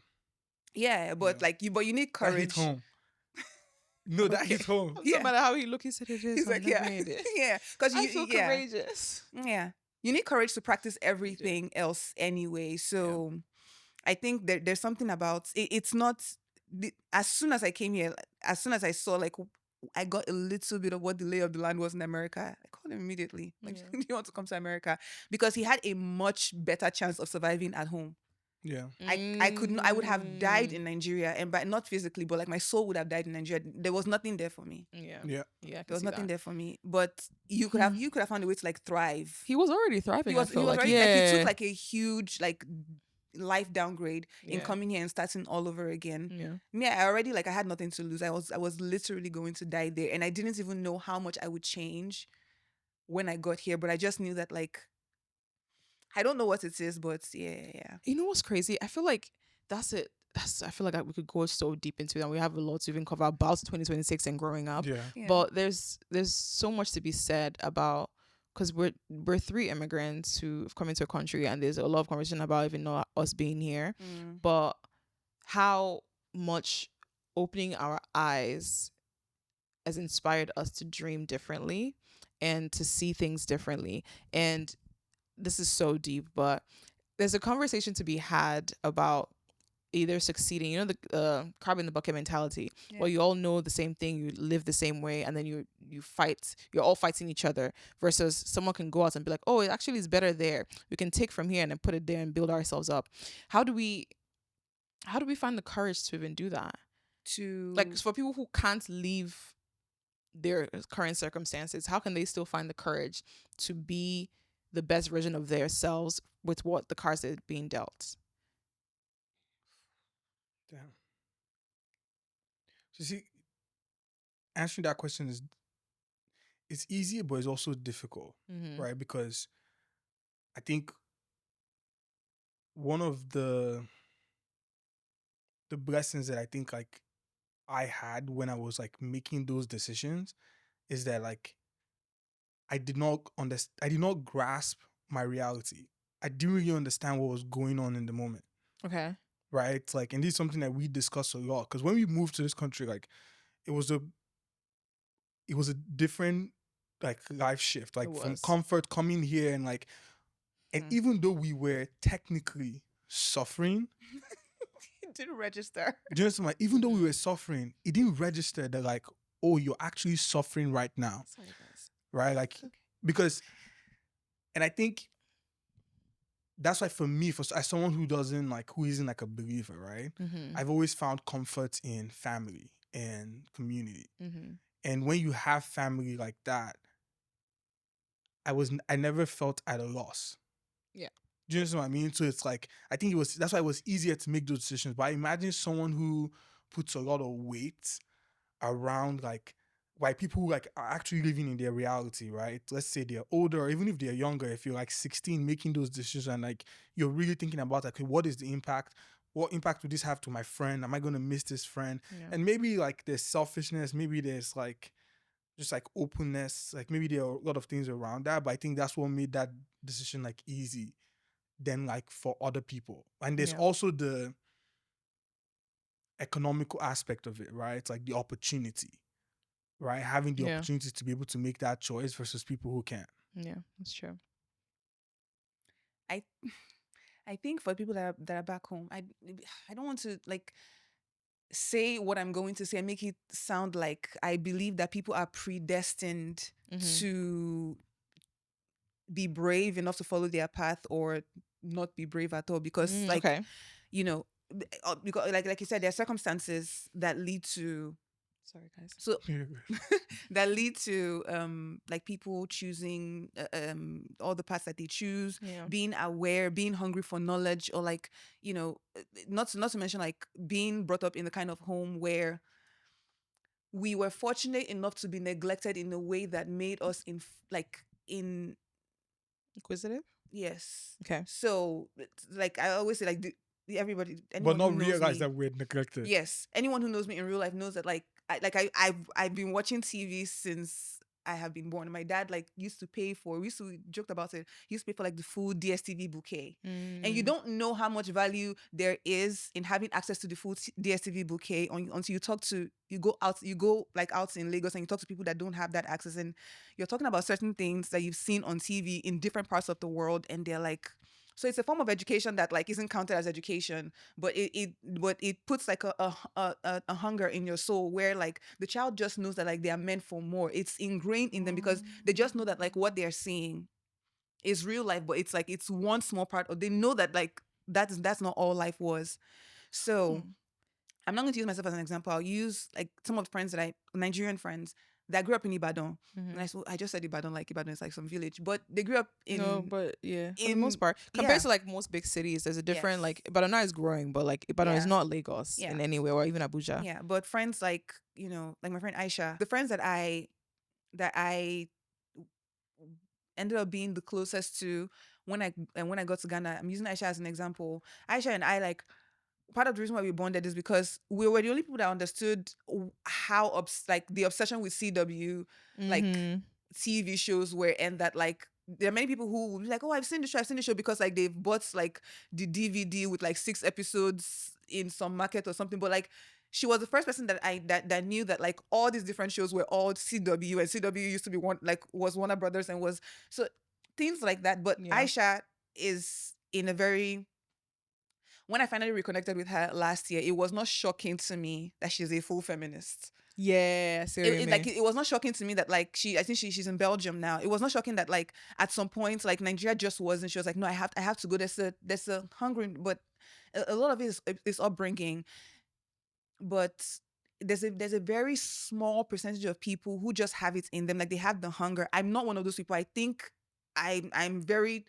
yeah, but Yeah. like you need That hit courage. home. No, that hit home. No Yeah. matter how he look, he said it is. He's like, yeah, yeah, because I feel courageous. yeah, you need courage to practice everything else anyway. So I think there's something about it. It's not as soon as I came here, as soon as I saw like I got a little bit of what the lay of the land was in America, I called him immediately. Like, Yeah. do you want to come to America? Because he had a much better chance of surviving at home. Yeah. I couldn't. I would have died in Nigeria, and but not physically, but like my soul would have died in Nigeria. There was nothing there for me. Yeah. Yeah. Yeah. There was nothing there for me. But you could have found a way to like thrive. He was already thriving. He was already like, he took like a huge like life downgrade in coming here and starting all over again. Yeah. Me, I already like I had nothing to lose. I was literally going to die there, and I didn't even know how much I would change when I got here. But I just knew that like I don't know what it is, but yeah. You know what's crazy? I feel like that's it. I feel like we could go so deep into it, and we have a lot to even cover about 2026 and growing up. Yeah. But there's so much to be said about, because we're three immigrants who've come into a country, and there's a lot of conversation about even not us being here, but how much opening our eyes has inspired us to dream differently and to see things differently. And this is so deep, but there's a conversation to be had about either succeeding, the crab in the bucket mentality, where you all know the same thing, you live the same way, and then you fight, you're all fighting each other, versus someone can go out and be like, oh, it actually is better there, we can take from here and then put it there and build ourselves up. How do we find the courage to even do that? To Like, for people who can't leave their current circumstances, how can they still find the courage to be the best version of themselves with what the cards they're being dealt? Damn. So see, answering that question it's easy, but it's also difficult, right? Because I think one of the blessings that I think like I had when I was like making those decisions is that like I did not grasp my reality. I didn't really understand what was going on in the moment. Okay. Right? Like, and this is something that we discuss a lot, because when we moved to this country, like it was a different like life shift, like from comfort coming here and like, and even though we were technically suffering, it didn't register. do you understand? Like, even though we were suffering, it didn't register that like, oh, you're actually suffering right now. Sorry, guys. Right? Like, because, and I think that's why for me, as someone who isn't like a believer, right? I've always found comfort in family and community. And when you have family like that, I never felt at a loss. Yeah. Do you understand what I mean? So it's like, I think that's why it was easier to make those decisions. But I imagine someone who puts a lot of weight around like why people who like are actually living in their reality, right? Let's say they're older, or even if they're younger, if you're like 16 making those decisions and like you're really thinking about like, what is the impact? What impact would this have to my friend? Am I going to miss this friend? Yeah. And maybe like there's selfishness, maybe there's like just like openness, like maybe there are a lot of things around that, but I think that's what made that decision like easy than like for other people. And there's also the economical aspect of it, right? It's like the opportunity, right? Having the opportunity to be able to make that choice versus people who can't. Yeah, that's true. I think for people that are back home, I don't want to like say what I'm going to say and make it sound like I believe that people are predestined to be brave enough to follow their path or not be brave at all, because you know, because like you said, there are circumstances that lead to, sorry guys, so that lead to like people choosing all the paths that they choose, being aware, being hungry for knowledge, or like, you know, not to mention like being brought up in the kind of home where we were fortunate enough to be neglected in a way that made us inquisitive. Yes. Okay. So like I always say, like everybody, but not realize that we're neglected. Yes, anyone who knows me in real life knows that like I've been watching TV since I have been born. My dad like used to pay for. We used to joke about it. He used to pay for like the full DSTV bouquet, and you don't know how much value there is in having access to the full DSTV bouquet until you go out in Lagos and you talk to people that don't have that access, and you're talking about certain things that you've seen on TV in different parts of the world, and they're like So it's a form of education that like isn't counted as education, but it puts like a hunger in your soul where like the child just knows that like they are meant for more. It's ingrained in them because they just know that like what they're seeing is real life, but it's like it's one small part of, they know that like that's not all life was. So I'm not going to use myself as an example. I'll use like some of the friends that Nigerian friends that grew up in Ibadan. And I just said Ibadan, like Ibadan is like some village, but they grew up in. No, but yeah, for the most part, compared to like most big cities, there's a different like Ibadan now is growing, but like Ibadan is not Lagos in any way, or even Abuja. Yeah, but friends like like my friend Aisha, the friends that I ended up being the closest to when I got to Ghana. I'm using Aisha as an example. Aisha and I like. Part of the reason why we bonded is because we were the only people that understood how like the obsession with CW, like TV shows were, and that like there are many people who will be like, oh, I've seen the show because like they've bought like the DVD with like 6 episodes in some market or something. But like she was the first person that knew that like all these different shows were all CW, and CW used to be was Warner Brothers, and was so things like that. But Aisha is in a very. When I finally reconnected with her last year, it was not shocking to me that she's a full feminist. Yeah, it was not shocking to me that like I think she's in Belgium now. It was not shocking that like at some point like Nigeria just wasn't. She was like, no, I have to go. There's a hungry, but a lot of it is upbringing. But there's a very small percentage of people who just have it in them, like they have the hunger. I'm not one of those people. I think I'm very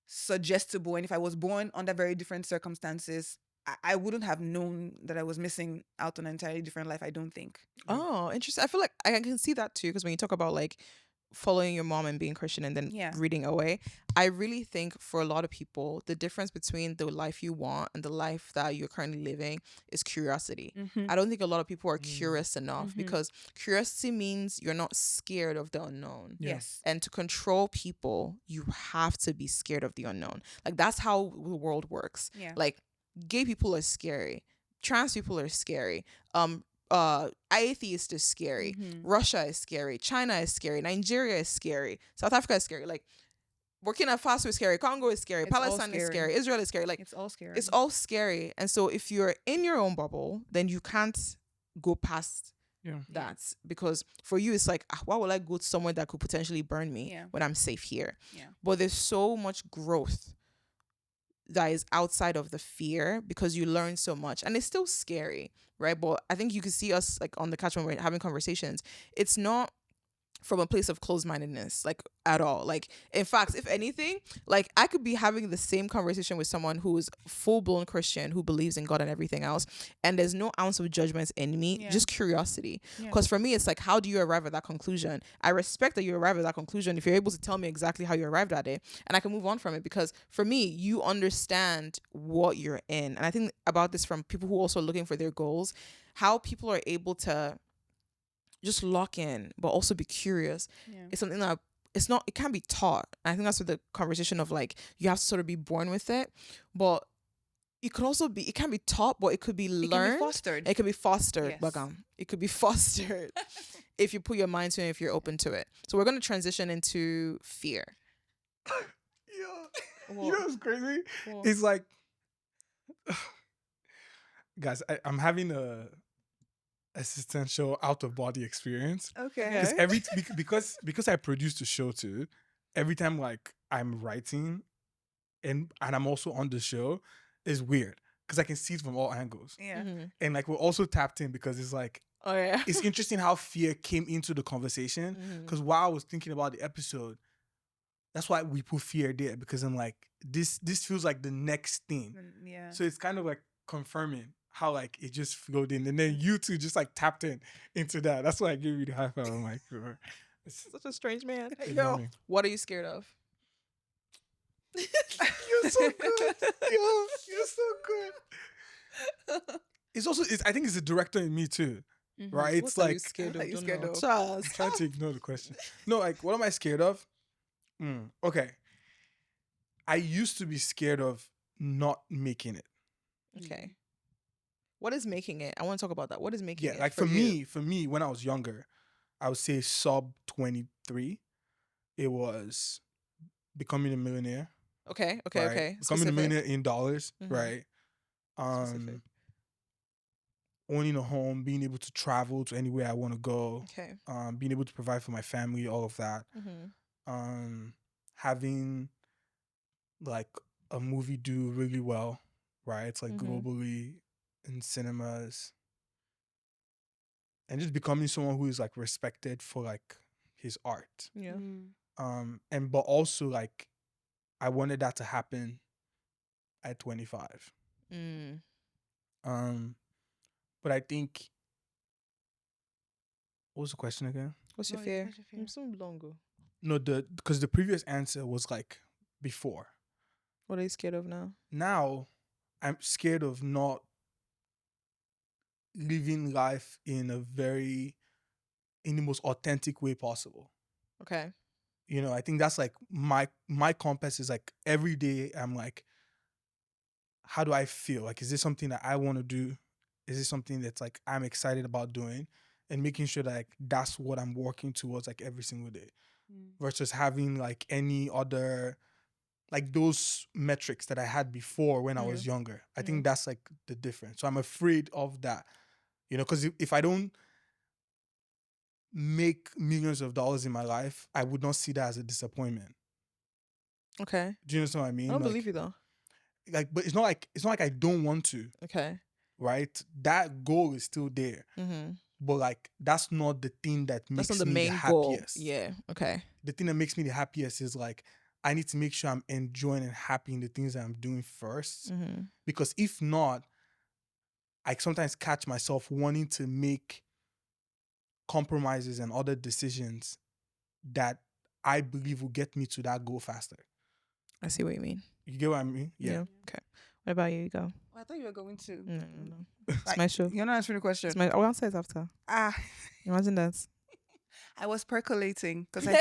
suggestible, and if I was born under very different circumstances, I wouldn't have known that I was missing out on an entirely different life, I don't think. Oh, interesting. I feel like I can see that too, because when you talk about like following your mom and being Christian and then reading away, I really think for a lot of people the difference between the life you want and the life that you're currently living is curiosity. I don't think a lot of people are curious enough, because curiosity means you're not scared of the unknown. Yes. And to control people, you have to be scared of the unknown. Like that's how the world works. Like gay people are scary, trans people are scary, atheist is scary, Russia is scary, China is scary, Nigeria is scary, South Africa is scary, like Burkina Faso is scary, Congo is scary, Palestine is scary, Israel is scary. Like it's all scary. It's all scary. And so if you're in your own bubble, then you can't go past that, because for you it's like, why would I go somewhere that could potentially burn me when I'm safe here? But there's so much growth that is outside of the fear, because you learn so much, and it's still scary, right? But I think you can see us like on the couch when we're having conversations, it's not from a place of closed-mindedness, like at all. Like in fact, if anything, like I could be having the same conversation with someone who is full-blown Christian, who believes in God and everything else, and there's no ounce of judgment in me, just curiosity. Because for me it's like, how do you arrive at that conclusion? I respect that you arrive at that conclusion if you're able to tell me exactly how you arrived at it, and I can move on from it, because for me you understand what you're in. And I think about this from people who are also looking for their goals, how people are able to just lock in but also be curious. It's something that it can't be taught. I think that's what the conversation of like, you have to sort of be born with it, but it can be taught, but it could be learned. It could be fostered. Yes. It could be fostered if you put your mind to it, if you're open to it. So we're going to transition into fear. You know what's crazy? It's like, guys, I'm having a existential out of body experience. Okay. Because I produced the show too, every time like I'm writing and I'm also on the show, is weird because I can see it from all angles. And like we're also tapped in because it's like, it's interesting how fear came into the conversation, because while I was thinking about the episode, that's why we put fear there, because I'm like, this feels like the next thing. So it's kind of like confirming how like it just flowed in, and then you two just like tapped into that. That's why I gave you the high five. I'm like, it's such a strange man. Yo, what are you scared of? You're so good. Yo, you're so good. I think it's the director in me too, right? It's what like, are you scared of? You scared of? I'm trying to ignore the question. No, like, what am I scared of? Okay. I used to be scared of not making it. Okay. What is making it? I want to talk about that. What is making it? Yeah, like for me, when I was younger, I would say sub 23, it was becoming a millionaire, Okay. Becoming a Specific. millionaire in dollars, Mhm. right? Specific. Owning a home, being able to travel to anywhere I want to go, Okay. being able to provide for my family, all of that. Having like a movie do really well, right? It's like globally in cinemas, and just becoming someone who is like respected for like his art. Yeah. But also like I wanted that to happen at 25. But I think, what was the question again? What's your fear? I'm so longo. No, because the previous answer was like before. What are you scared of now? Now, I'm scared of not living life in the most authentic way possible. Okay. You know, I think that's like my compass is like every day I'm like, how do I feel? Like, is this something that I want to do? Is this something that's like I'm excited about doing? And making sure that like that's what I'm working towards like every single day. Versus having like any other like those metrics that I had before when I was younger. I think that's like the difference. So I'm afraid of that. You know, because if I don't make millions of dollars in my life, I would not see that as a disappointment. Okay. Do you understand what I mean? I don't believe you though. Like, but it's not like I don't want to. Okay. Right? That goal is still there. But like that's not the thing that makes That's not the me main the goal. happiest. Yeah. Okay. The thing that makes me the happiest is like I need to make sure I'm enjoying and happy in the things that I'm doing first. Because if not, I sometimes catch myself wanting to make compromises and other decisions that I believe will get me to that goal faster. I see what you mean. You get what I mean? Yeah. Okay. What about you? Go. Oh, I thought you were going to. No. It's my show. You're not answering the question. It's my. I'll answer it after. Imagine that. I was percolating because I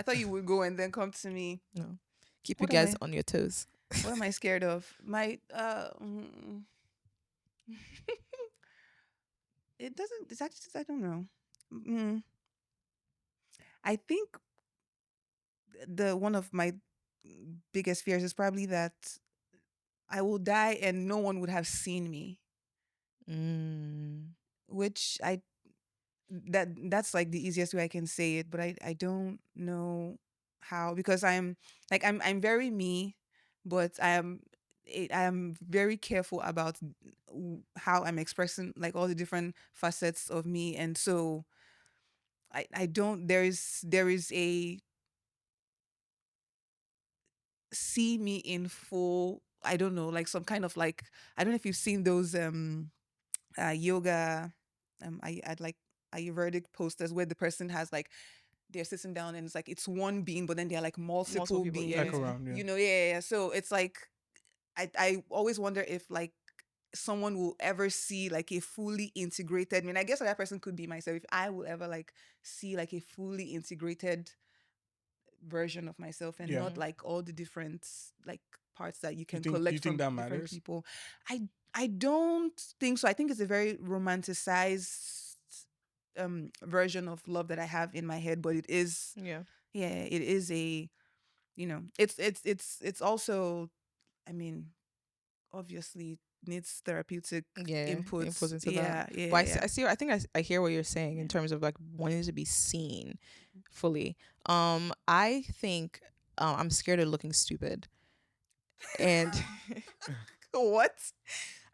thought you would go and then come to me. No. Keep What you am guys on your toes. What am I scared of? It doesn't. It's actually. I don't know. I think one of my biggest fears is probably that I will die and no one would have seen me. Which that's like the easiest way I can say it, but I don't know how, because I'm very me, but I am very careful about how I'm expressing like all the different facets of me, and so I don't there is a see me in full, I don't know, like some kind of like, I don't know if you've seen those yoga I'd like Ayurvedic posters where the person has like, they're sitting down and it's like it's one being, but then they're like multiple people, beings. yeah. Back around, yeah. You know, yeah. So it's like I always wonder if like someone will ever see like a fully integrated, I mean, I guess that person could be myself, if I will ever like see like a fully integrated version of myself, and Yeah. not like all the different like parts that you can think- collect you think from that different matters? people. I don't think so. I think it's a very romanticized version of love that I have in my head, but it is it is a, you know, it's also, I mean, obviously needs therapeutic inputs into yeah, that. yeah, But yeah. I see. I think I hear what you're saying in terms of like wanting to be seen fully. I think I'm scared of looking stupid, and what?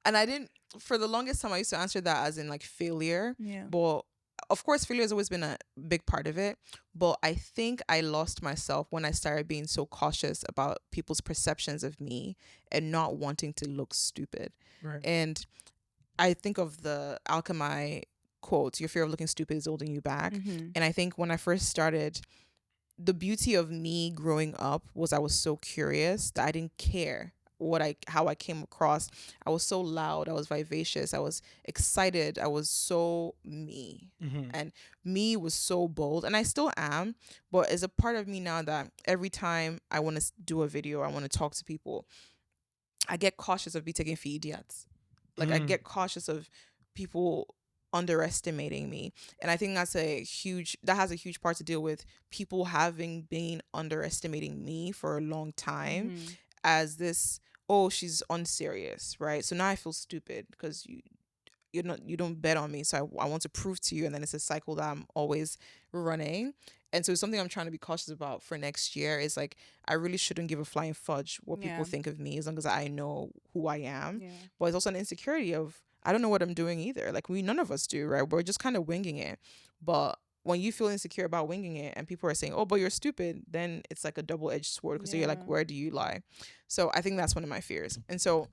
And I didn't, for the longest time I used to answer that as in like failure. Yeah. But of course, failure has always been a big part of it. But I think I lost myself when I started being so cautious about people's perceptions of me and not wanting to look stupid. Right. And I think of the Alchemy quote, your fear of looking stupid is holding you back. And I think when I first started, the beauty of me growing up was I was so curious that I didn't care how I came across. I was so loud, I was vivacious, I was excited, I was so me. And me was so bold, and I still am, but it's a part of me now that every time I want to do a video, I want to talk to people, I get cautious of be taken for idiots. Like I get cautious of people underestimating me. And I think that has a huge part to deal with people having been underestimating me for a long time as this, oh, she's unserious, right? So now I feel stupid because you don't bet on me, so I want to prove to you, and then it's a cycle that I'm always running. And so something I'm trying to be cautious about for next year is like, I really shouldn't give a flying fudge what people think of me, as long as I know who I am. But it's also an insecurity of, I don't know what I'm doing either. Like, none of us do, right? We're just kind of winging it. But when you feel insecure about winging it and people are saying, oh, but you're stupid, then it's like a double-edged sword, because you're like, where do you lie? So I think that's one of my fears. And so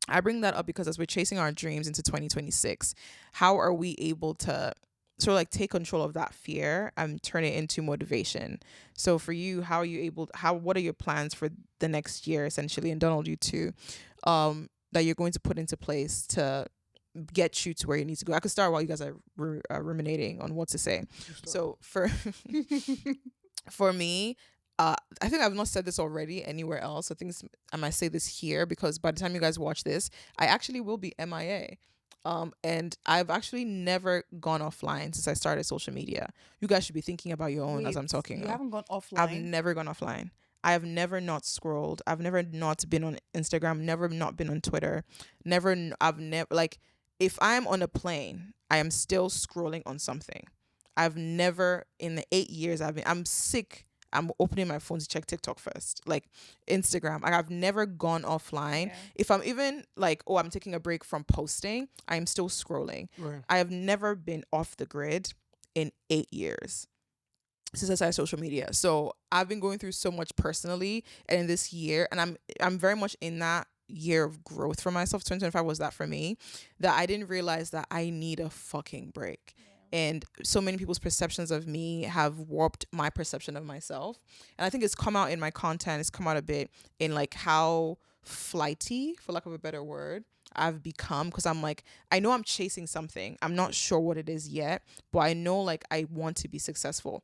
I bring that up because as we're chasing our dreams into 2026, how are we able to sort of like take control of that fear and turn it into motivation? So for you, what are your plans for the next year, essentially, and Donald, you too, that you're going to put into place to get you to where you need to go? I could start while you guys are ruminating on what to say. So for for me, I think I've not said this already anywhere else. I think I might say this here, because by the time you guys watch this, I actually will be MIA. And I've actually never gone offline since I started social media. You guys should be thinking about your own as I'm talking. You haven't gone offline? I've never gone offline. I have never not scrolled. I've never not been on Instagram, never not been on Twitter. I've never, like, if I'm on a plane, I am still scrolling on something. I've never, in the 8 years I'm sick, I'm opening my phone to check TikTok first, like Instagram. I've never gone offline. If I'm even like, oh, I'm taking a break from posting, I'm still scrolling. I have never been off the grid in 8 years since I started social media. So I've been going through so much personally, and in this year, and I'm very much in that year of growth for myself. 2025 was that for me, that I didn't realize that I need a fucking break. And so many people's perceptions of me have warped my perception of myself. And I think it's come out in my content. It's come out a bit in like how flighty, for lack of a better word, I've become. Because I'm like, I know I'm chasing something. I'm not sure what it is yet, but I know like I want to be successful.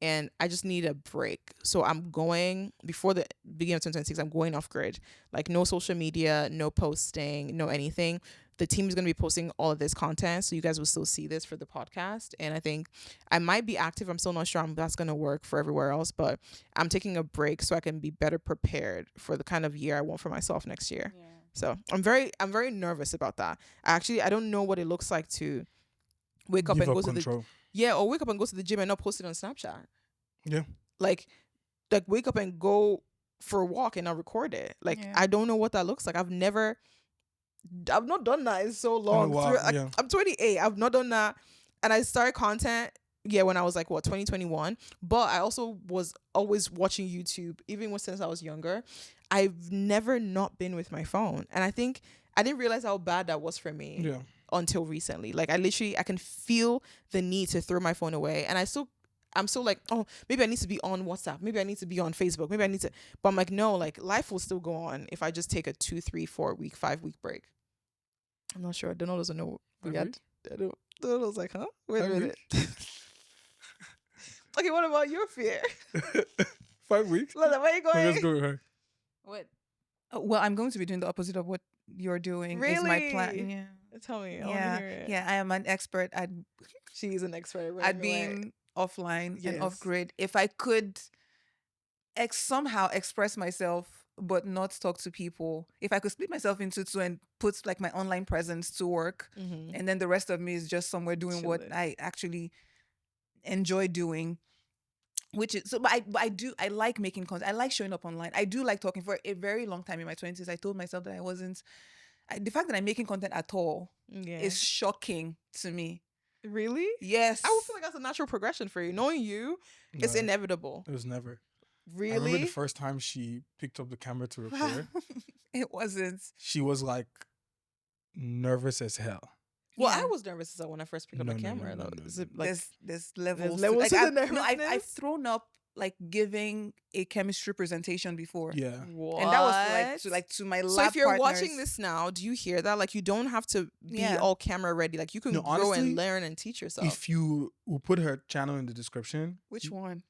And I just need a break. So I'm going, before the beginning of 2026, I'm going off grid. Like, no social media, no posting, no anything. The team is going to be posting all of this content, so you guys will still see this for the podcast. And I think I might be active. I'm still not sure that's going to work for everywhere else, but I'm taking a break so I can be better prepared for the kind of year I want for myself next year. So I'm very nervous about that. I don't know what it looks like to wake up and go to or wake up and go to the gym and not post it on Snapchat. Like wake up and go for a walk and not record it. I don't know what that looks like. I've not done that in so long. I'm 28. I've not done that. And I started content, when I was like, 2021. But I also was always watching YouTube, even since I was younger. I've never not been with my phone. And I think I didn't realize how bad that was for me until recently. Like, I can feel the need to throw my phone away. And I'm still like, oh, maybe I need to be on WhatsApp. Maybe I need to be on Facebook. Maybe I need to. But I'm like, no, like, life will still go on if I just take a 2, 3, 4 week, 5 week break. I'm not sure. Donald doesn't know. Donald's like, huh? Wait a minute. Okay, what about your fear? 5 weeks? Where are you going? Let's go with her. What? Well, I'm going to be doing the opposite of what you're doing. Really? Is my plan. Yeah. Tell me. I want to hear it. Yeah, I am an expert at... She's an expert at being offline and off grid. If I could somehow express myself but not talk to people, if I could split myself into two and put like my online presence to work, and then the rest of me is just somewhere doing what I actually enjoy doing, which is I like making content. I like showing up online. I do like talking. For a very long time in my 20s, I told myself that the fact that I'm making content at all is shocking to me. Really? Yes. I would feel like that's a natural progression for you. Knowing you, it's inevitable. It was never. Really? I remember the first time she picked up the camera to record. It wasn't. She was like nervous as hell. Well, I was nervous as well when I first picked up the camera, though. No. There's levels. There's levels to the nervousness. I've thrown up like giving a chemistry presentation before. Yeah. And that was to my lab So if you're partners. watching this now, do you hear that? Like, you don't have to be Yeah. all camera ready. Like, you can No, grow honestly, and learn and teach yourself. If you will put her channel in the description, Which one?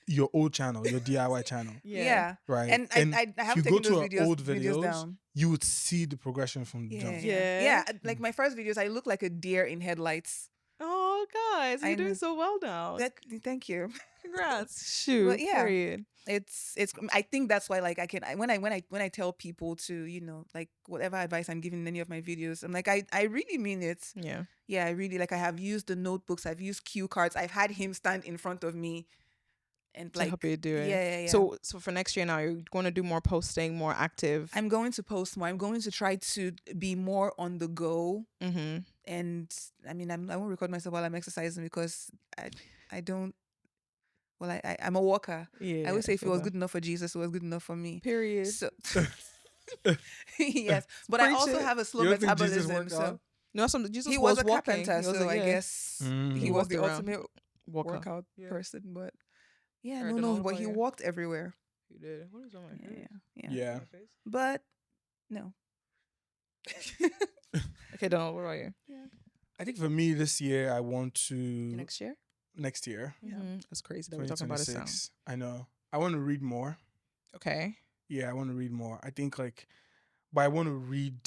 your old channel, your DIY channel, Yeah. right? And I if haven't you go taken to those her old videos down. you would see the progression from the jump. Yeah. Like my first videos, I look like a deer in headlights. Oh, guys, you're I doing know. so well now. Thank you. Congrats. Shoot. But yeah. Period. It's I think that's why like when I tell people to, like whatever advice I'm giving in any of my videos, I'm like I really mean it. Yeah. I really like I have used the notebooks, I've used cue cards, I've had him stand in front of me and To like help you do it. Yeah. So for next year now, you're going to do more posting, more active. I'm going to post more. I'm going to try to be more on the go. Mm-hmm. And I mean I won't record myself while I'm exercising because I don't. Well, I'm a walker. Yeah. I would say if it was good enough for Jesus, it was good enough for me. Period. So, yes, but I Preach also it. have a slow You don't think Jesus metabolism. worked So out? No, Jesus he was a walking. carpenter, He was so I yeah. guess Mm. he He was walked the around. ultimate Walker. workout Yeah. person. But yeah, Heard no, an but he fire. walked everywhere. He did. What is on my face? Yeah. Yeah. But no. Okay, Donald, what about you? I think for me this year, I want to Next year? next year, Mm-hmm. That's crazy that we're talking about it now. 2026. I know. I want to read more. Okay. Yeah, I want to read more. I think but I want to read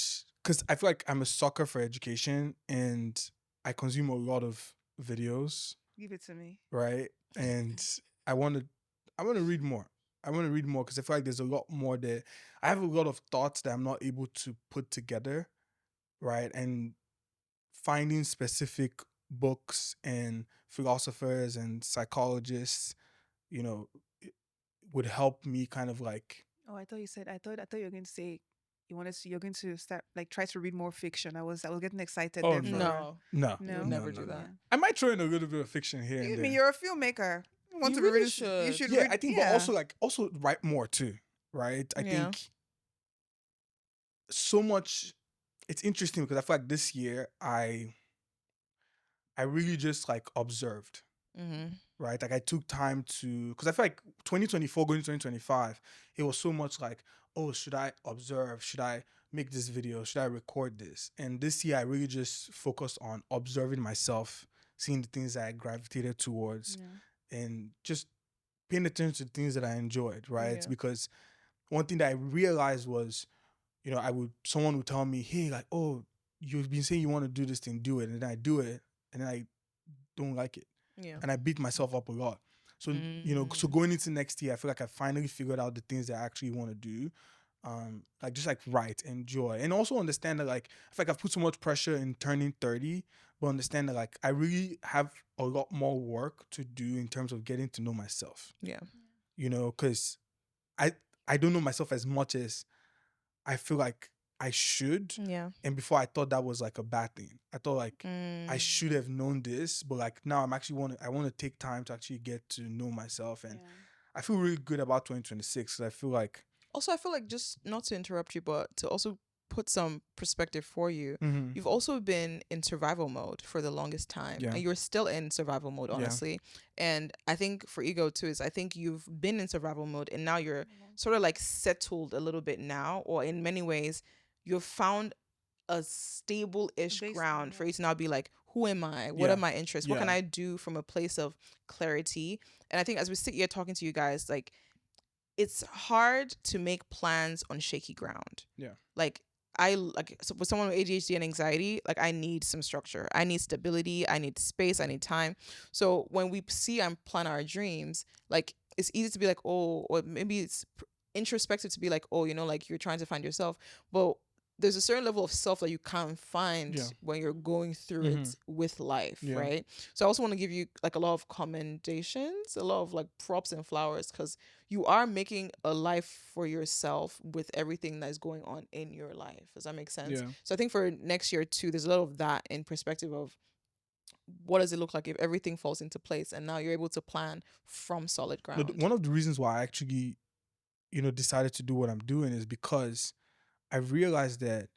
because I feel like I'm a sucker for education and I consume a lot of videos, Give it to me. right? And I want to read more. I want to read more because I feel like there's a lot more there. I have a lot of thoughts that I'm not able to put together, right? And finding specific books and philosophers and psychologists, would help me kind of like. Oh, I thought you were going to say you're going to start like try to read more fiction. I was getting excited. Oh, there for- No. No, No. Never do that. I might throw in a little bit of fiction here You and mean there. you're a filmmaker? You want You to be really really should. You should Yeah, read, I think, yeah. but also write more too, right? I Yeah. think so much. It's interesting because I feel like this year I really just like observed, Mm-hmm. right? Like I took time to, because I feel like 2024 going to 2025, it was so much like, oh, should I observe? Should I make this video? Should I record this? And this year I really just focused on observing myself, seeing the things that I gravitated towards, and just paying attention to the things that I enjoyed, right? Yeah. Because one thing that I realized was, someone would tell me, hey, like, oh, you've been saying you want to do this thing, do it. And then I do it, and then I don't like it. Yeah. And I beat myself up a lot. So, so going into next year, I feel like I finally figured out the things that I actually want to do. Like write, enjoy. And also understand that like, I feel like I've put so much pressure in turning 30, but understand that like, I really have a lot more work to do in terms of getting to know myself. Yeah. Because I don't know myself as much as I feel like I should. Yeah. And before I thought that was like a bad thing. I thought like I should have known this, but like now I want to take time to actually get to know myself. And I feel really good about 2026 because I feel like. Also, I feel like, just not to interrupt you, but to also put some perspective for you, Mhm. you've also been in survival mode for the longest time. Yeah. And you're still in survival mode, honestly. And I think for Igho too, is I think you've been in survival mode and now you're sort of like settled a little bit now, or in many ways, you've found a stable-ish Base- ground yeah. for you to now be like, who am I? What Yeah. are my interests? What can Yeah. I do from a place of clarity? And I think as we sit here talking to you guys, like, it's hard to make plans on shaky ground. Yeah. Like, so with someone with ADHD and anxiety, like, I need some structure. I need stability. I need space. I need time. So when we see and plan our dreams, like, it's easy to be like, oh, or maybe it's introspective to be like, oh, like you're trying to find yourself. But there's a certain level of self that you can't find Yeah. when you're going through it with life, Yeah. right? So I also want to give you like a lot of commendations, a lot of like props and flowers, because you are making a life for yourself with everything that is going on in your life. Does that make sense? Yeah. So I think for next year too, there's a lot of that in perspective of what does it look like if everything falls into place and now you're able to plan from solid No, ground. one of the reasons why I actually, decided to do what I'm doing is because I realized that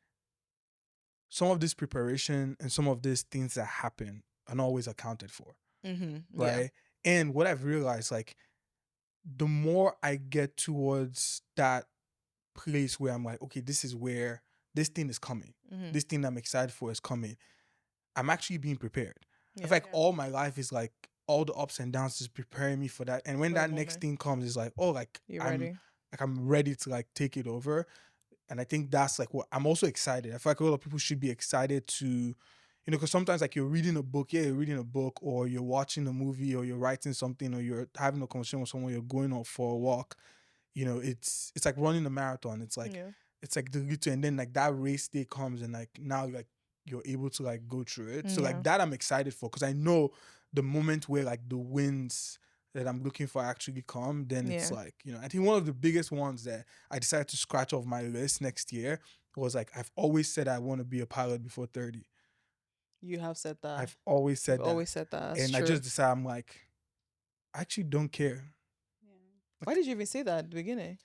some of this preparation and some of these things that happen are not always accounted for, Mm-hmm. right? And what I've realized, like, the more I get towards that place where I'm like, okay, this is where this thing is coming. Mhm. This thing I'm excited for is coming. I'm actually being prepared. I Yeah. feel like all my life is like all the ups and downs is preparing me for that. And when For the that next moment. thing comes, it's like, oh, like You're I'm ready. like I'm ready to like take it over. And I think that's like what I'm also excited. I feel like a lot of people should be excited to, you know, because sometimes like you're reading a book, or you're watching a movie, or you're writing something, or you're having a conversation with someone, you're going out for a walk. You know, it's like running a marathon. It's like Yeah. it's like the little, and then like that race day comes, and like now like you're able to like go through it. So Yeah. like that I'm excited for, because I know the moment where like the wins that I'm looking for actually come, then it's Yeah. like, you know, I think one of the biggest ones that I decided to scratch off my list next year was like, I've always said I want to be a pilot before 30. You have said that. I've always said You've that. always said that. That's And true. I just decided, I'm like, I actually don't care. Why did you even say that at the beginning?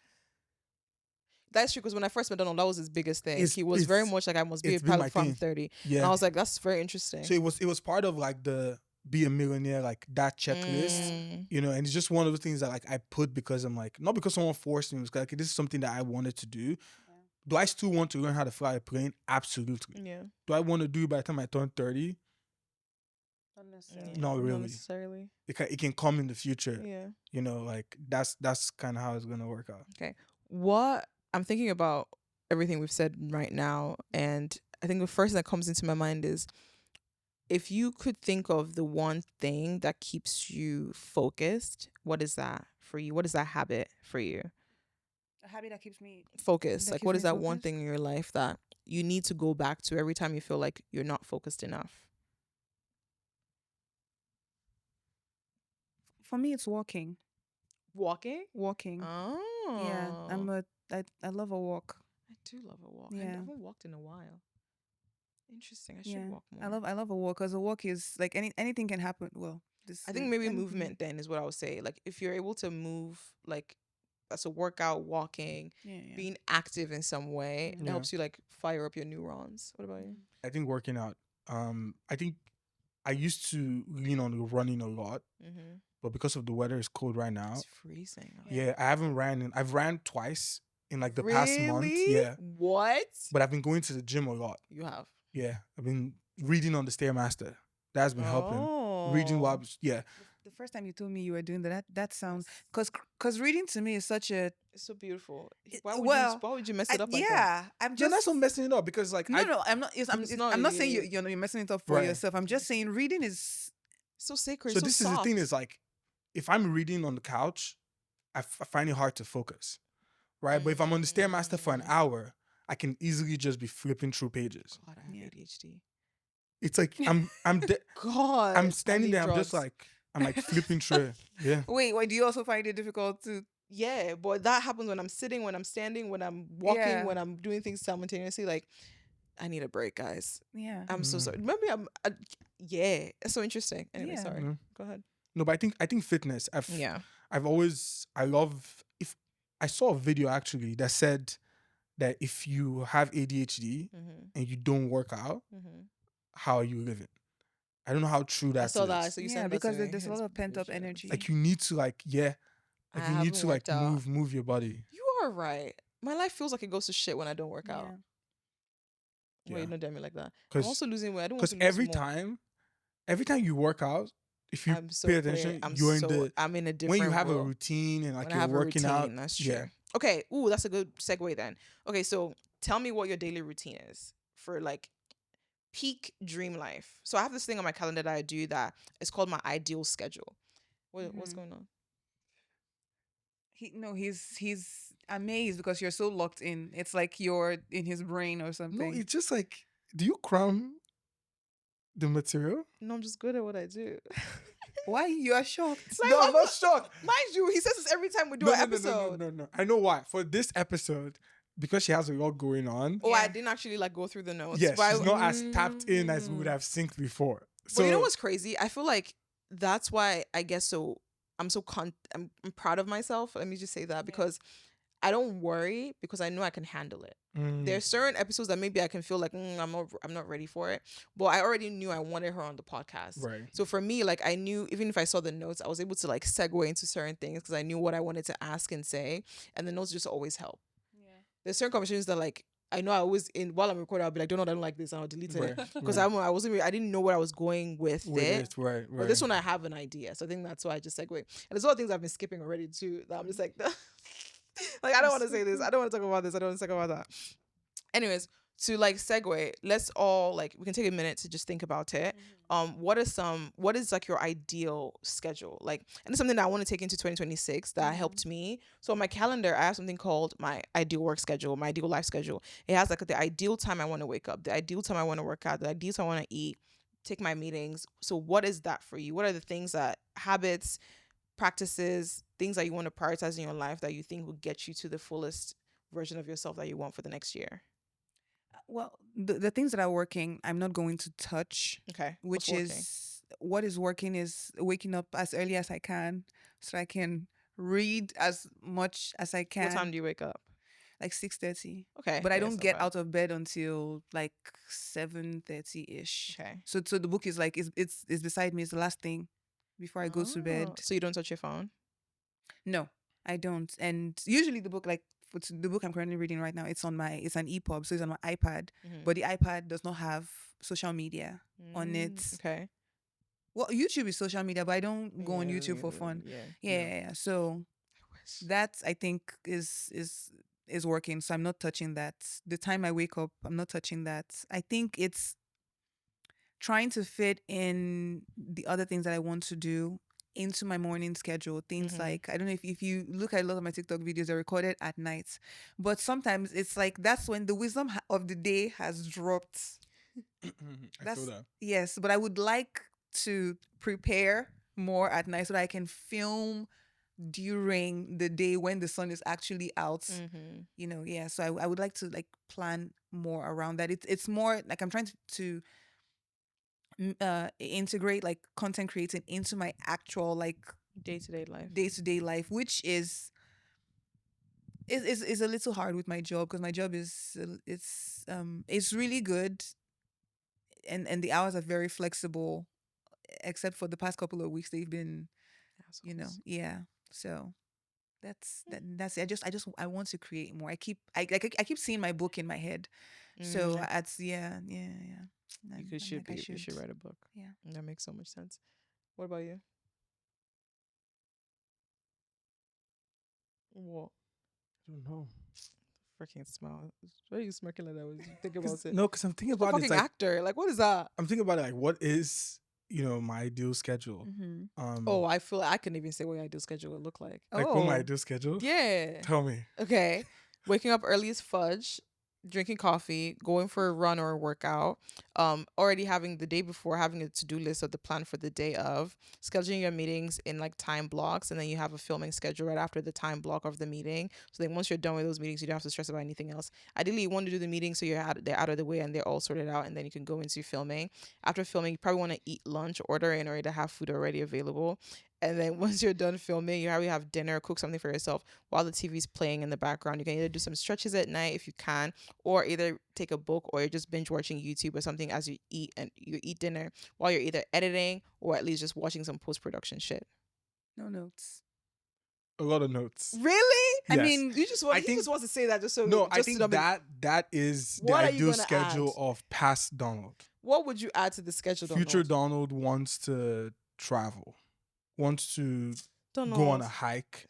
That's true, because when I first met Donald, that was his biggest thing. It's- He was very it's- much like, I must be a it's been my pilot from thing. 30. Yeah. And I was like, that's very interesting. So it was part of like the be a millionaire, like that checklist, Mm. you know, and it's just one of the things that like I put because I'm like, not because someone forced me, it was like, this is something that I wanted to do. Do I still want to learn how to fly a plane? Absolutely. Yeah. Do I want to do it by the time I turn 30? Not necessarily. Not really. necessarily. It can come in the future. Yeah. You know, like that's kind of how it's gonna work out. What I'm thinking about everything we've said right now, and I think the first thing that comes into my mind is, if you could think of the one thing that keeps you focused, what is that for you? What is that habit for you? A habit that keeps me Focused. That Like, keeps what is me that one focused? thing in your life that you need to go back to every time you feel like you're not focused enough? For me, it's walking. Walking? Walking. Oh. Yeah, I love a walk. I do love a walk. I Yeah. haven't walked in a while. Interesting. I should Yeah, walk more. I love a walk, because a walk is like anything can happen. Well, I think maybe movement then is what I would say. Like, if you're able to move, like, that's a workout, walking, Yeah. being active in some way, it Yeah. helps you like fire up your neurons. What about you? I think working out. I think I used to lean on running a lot, Mm-hmm. but because of the weather is cold right now, It's freezing. yeah, I haven't ran. I've ran twice in like the past month. Yeah, What? but I've been going to the gym a lot. You have. Yeah, I've been reading on the Stairmaster. That's been helping. Reading while yeah. The first time you told me you were doing that sounds, because reading to me is such a It's so beautiful. It- Why would, well, why would you mess it up like that? yeah. I'm You're just not so messing it up because like no, I'm not. It's not I'm not saying really- you're messing it up for Right. yourself. I'm just saying reading is So sacred. So this is the thing soft. is like, if I'm reading on the couch, I find it hard to focus, right? But if I'm on the Stairmaster for an hour, I can easily just be flipping through pages. God, I have Yeah. ADHD. It's like I'm God. I'm standing I there. need I'm just drugs. like I'm like flipping through it. Yeah. wait. Do you also find it difficult to? Yeah, but that happens when I'm sitting, when I'm standing, when I'm walking, Yeah. when I'm doing things simultaneously. Like, I need a break, guys. Yeah. I'm so Mm. sorry. Maybe yeah, it's so interesting. Anyway, Yeah. sorry. Mhm. Go ahead. No, but I think fitness. Yeah. I love if I saw a video actually that said that if you have ADHD Mm-hmm. and you don't work out, Mm-hmm. how are you living? I don't know how true that I saw is. that. So you Yeah, sent that because to me. there's a It's lot of pent-up bullshit. energy. Like you need to like I you need to haven't like worked out. move your body. You are right. My life feels like it goes to shit when I don't work out. Yeah. Wait, don't do me like that. I'm Because also losing weight. I don't want to lose every more. time you work out, if you I'm so pay clear. attention, I'm you're so, in the I'm in a different when you have a world. routine and like When I you're have a working routine, out. that's true. Yeah. Okay. Ooh, that's a good segue then. Okay, so tell me what your daily routine is for like peak dream life. So I have this thing on my calendar that I do that is called my ideal schedule. What's Mhm. going on? He's amazed because you're so locked in. It's like you're in his brain or No, something. it's just like, do you cram the material? No, I'm just good at what I do. Why you are shocked? Like, No, I'm not shocked. Mind you, he says this every time we do No, an no, no, episode. no. I know why. For this episode, because she has a lot going on. Oh, I Yeah. didn't actually like go through the notes. Yes, but she's not as tapped in as we would Mm. have synced before. But So you know what's crazy? I feel like that's why I guess so. I'm so I'm proud of myself. Let me just say that because I don't worry because I know I can handle it. There's certain episodes that maybe I can feel like I'm not ready for it, but I already knew I wanted her on the podcast. Right. So for me, like I knew even if I saw the notes, I was able to like segue into certain things because I knew what I wanted to ask and say, and the notes just always help. Yeah. There's certain conversations that like I know I always while I'm recording I'll be like, I don't like this, and I'll delete it because I didn't know where I was going with it. Right. But this one I have an idea, so I think that's why I just segue. And there's a lot of things I've been skipping already too. That I'm just like, like I don't want to say this. I don't want to talk about this. I don't want to talk about that. Anyways, to like segue, let's all like we can take a minute to just think about it. What is like your ideal schedule? Like, and it's something that I want to take into 2026 that helped me. So on my calendar, I have something called my ideal work schedule, my ideal life schedule. It has like the ideal time I want to wake up, the ideal time I want to work out, the ideal time I want to eat, take my meetings. So what is that for you? What are the things that habits, practices, things that you want to prioritize in your life that you think will get you to the fullest version of yourself that you want for the next year? Well, the things that are working, I'm not going to touch. Okay. Which is what is working is waking up as early as I can so I can read as much as I can. What time do you wake up? Like 6:30. Okay. But I don't get out of bed until like 7:30-ish. Okay. So the book is like it's beside me. It's the last thing before I go to bed. So you don't touch your phone? No, I don't. And usually the book, like the book I'm currently reading right now, it's an EPUB, so it's on my iPad. But the iPad does not have social media on it. Okay. Well, YouTube is social media, but I don't go on YouTube for fun. Yeah. So that I think is working. So I'm not touching that. The time I wake up, I'm not touching that. I think it's trying to fit in the other things that I want to do into my morning schedule. Things like, I don't know if you look at a lot of my TikTok videos, they're recorded at night. But sometimes it's like that's when the wisdom of the day has dropped. I feel that. Yes, but I would like to prepare more at night so that I can film during the day when the sun is actually out. So I would like to like plan more around that. It's more like I'm trying to integrate like content creating into my actual like day-to-day life, which is a little hard with my job because my job is it's really good and the hours are very flexible, except for the past couple of weeks they've been so that's it. I want to create more. I keep seeing my book in my head. So that's You should write a book. Yeah. That makes so much sense. What about you? What? I don't know. Freaking smile. Why are you smirking like that when you think about it? No, because I'm thinking about fucking it. Like, actor. Like, what is that? I'm thinking about it. Like, what is my ideal schedule? I feel like I couldn't even say what my ideal schedule would look like. Like, what my ideal schedule? Yeah. Tell me. Okay. Waking up early as fudge, drinking coffee, going for a run or a workout, already having the day before having a to-do list of the plan for the day of, scheduling your meetings in like time blocks, and then you have a filming schedule right after the time block of the meeting. So then once you're done with those meetings, you don't have to stress about anything else. Ideally, you want to do the meeting so they're out of the way and they're all sorted out, and then you can go into filming. After filming, you probably want to eat lunch, order in or to have food already available. And then once you're done filming, you probably have dinner, cook something for yourself while the TV's playing in the background. You can either do some stretches at night if you can, or either take a book, or you're just binge watching YouTube or something as you eat, and you eat dinner while you're either editing or at least just watching some post-production shit. No notes. A lot of notes. Really? Yes. I mean, you just want to say that just so. No, just I think that is the ideal schedule of past Donald. What would you add to the schedule, Donald? Future Donald wants to travel. Wants to go on a hike,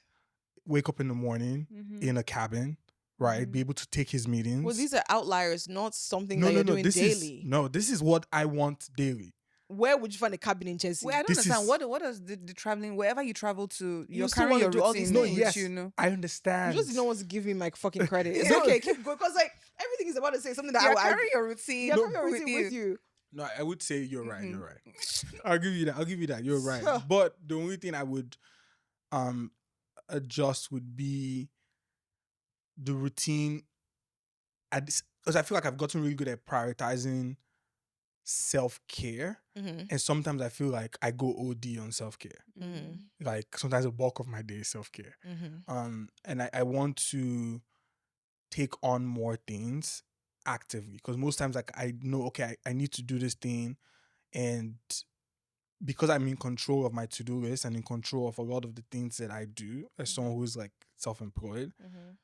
wake up in the morning in a cabin, right? Be able to take his meetings. Well, these are outliers, not something that you're doing daily. This is what I want daily. Where would you find a cabin in Chelsea? Wait, I don't understand. What does the traveling, wherever you travel to, you're still carrying want to your do all these routine things. with you, I understand. You just don't want to give me my fucking credit. It's okay, keep going. Because like everything is about to say something that you're carrying your routine. You're carrying your routine with you. No, I would say you're right. You're right. I'll give you that. You're right. But the only thing I would adjust would be the routine because I feel like I've gotten really good at prioritizing self-care. Mm-hmm. And sometimes I feel like I go OD on self-care. Mm-hmm. Like sometimes the bulk of my day is self-care. Mm-hmm. And I want to take on more things actively, because most times like I know, okay, I need to do this thing, and because I'm in control of my to-do list and in control of a lot of the things that I do as someone who's like self-employed,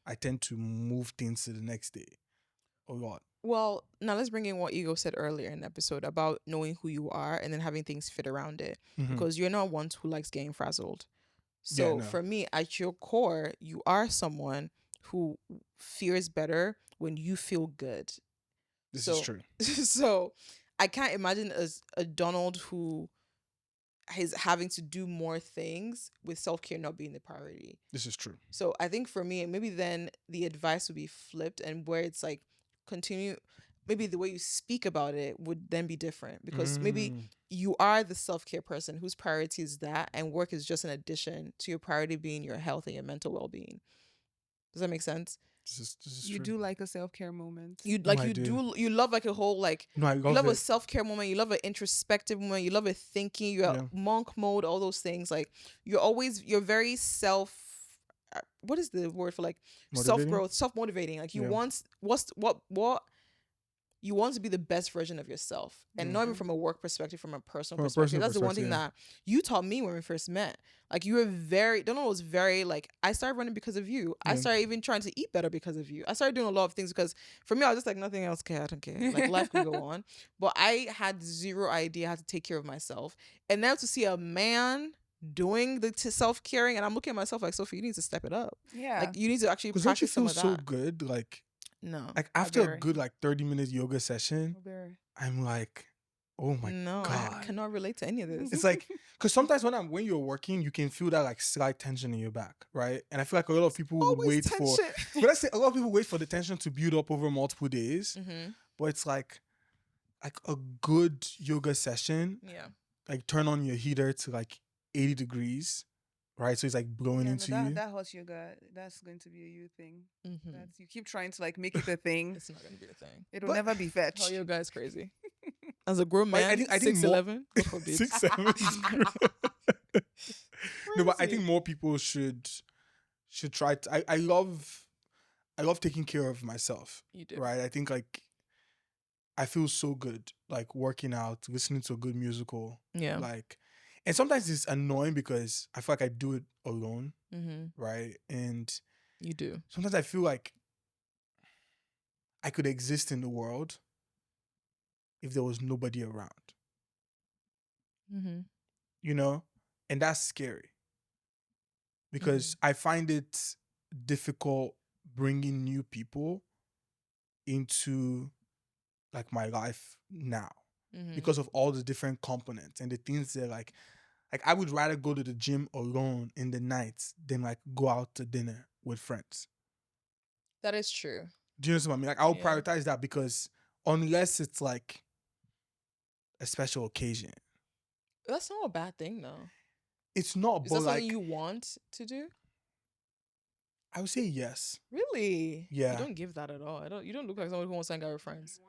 I tend to move things to the next day a lot. Well, now let's bring in what Ego said earlier in the episode about knowing who you are and then having things fit around it. Because you're not one who likes getting frazzled. So no. for me, at your core, you are someone who feels better when you feel good. This is true. So I can't imagine as a Donald who is having to do more things with self-care not being the priority. This is true. So I think for me, maybe then the advice would be flipped, and where it's like continue, maybe the way you speak about it would then be different, because maybe you are the self-care person whose priority is that, and work is just an addition to your priority being your health and your mental well-being. Does that make sense? This is You true. do like a self-care moment. You No, like I you do. you love like a whole like No, I you love love a it. self-care moment, you love an introspective moment, you love a thinking, you're Yeah. monk mode, all those things. Like you're very what is the word for like Motivating? self-growth, self-motivating. Like you Yeah. want what you want to be the best version of yourself, and not even from a work perspective, from a personal From a perspective. personal That's the one thing perspective, that you taught me when we first met. Like you were Donald was very like, I started running because of you. I Yeah. started even trying to eat better because of you. I started doing a lot of things because for me, I was just like, nothing else care. I don't care. Like life can go on. But I had zero idea how to take care of myself. And now to see a man doing the self-caring, and I'm looking at myself like, Sophie, you need to step it up. Yeah. Like you need to actually Because don't you practice some feel of so that. good? Like No. after a very. good like 30-minute yoga session, Very. I'm like, oh my No, God. I cannot relate to any of this. It's like, because sometimes when you're working, you can feel that like slight tension in your back, right? And I feel like a lot of people would wait for, but let's say a lot of people wait for the tension to build up over multiple days. But it's like a good yoga session, Yeah. like turn on your heater to like 80 degrees, right? So it's like blowing into you. That hot yoga, that's going to be a you thing. Mm-hmm. That's, you keep trying to like make it a thing. It's not gonna be a thing. It'll But- never be fetch. Oh, you guys crazy. As a grown Like, man, I think more- 6'11", God forbid. 6'7". No, but I think more people should try to, I love taking care of myself. You do. Right? I think like I feel so good like working out, listening to a good musical. Yeah. Like, and sometimes it's annoying because I feel like I do it alone, Mm-hmm. right? And You do. sometimes I feel like I could exist in the world if there was nobody around, Mm-hmm. you know? And that's scary because I find it difficult bringing new people into like my life now Mm-hmm. because of all the different components and the things that like I would rather go to the gym alone in the night than like go out to dinner with friends. That is true. Do you know what I mean? Like I'll Yeah. prioritize that because unless it's like a special occasion, That's not a bad thing, though. it's not. Is But that like something you want to do? I would say yes. Really? Yeah. You don't give that at all. You don't look like someone who wants to hang out with friends.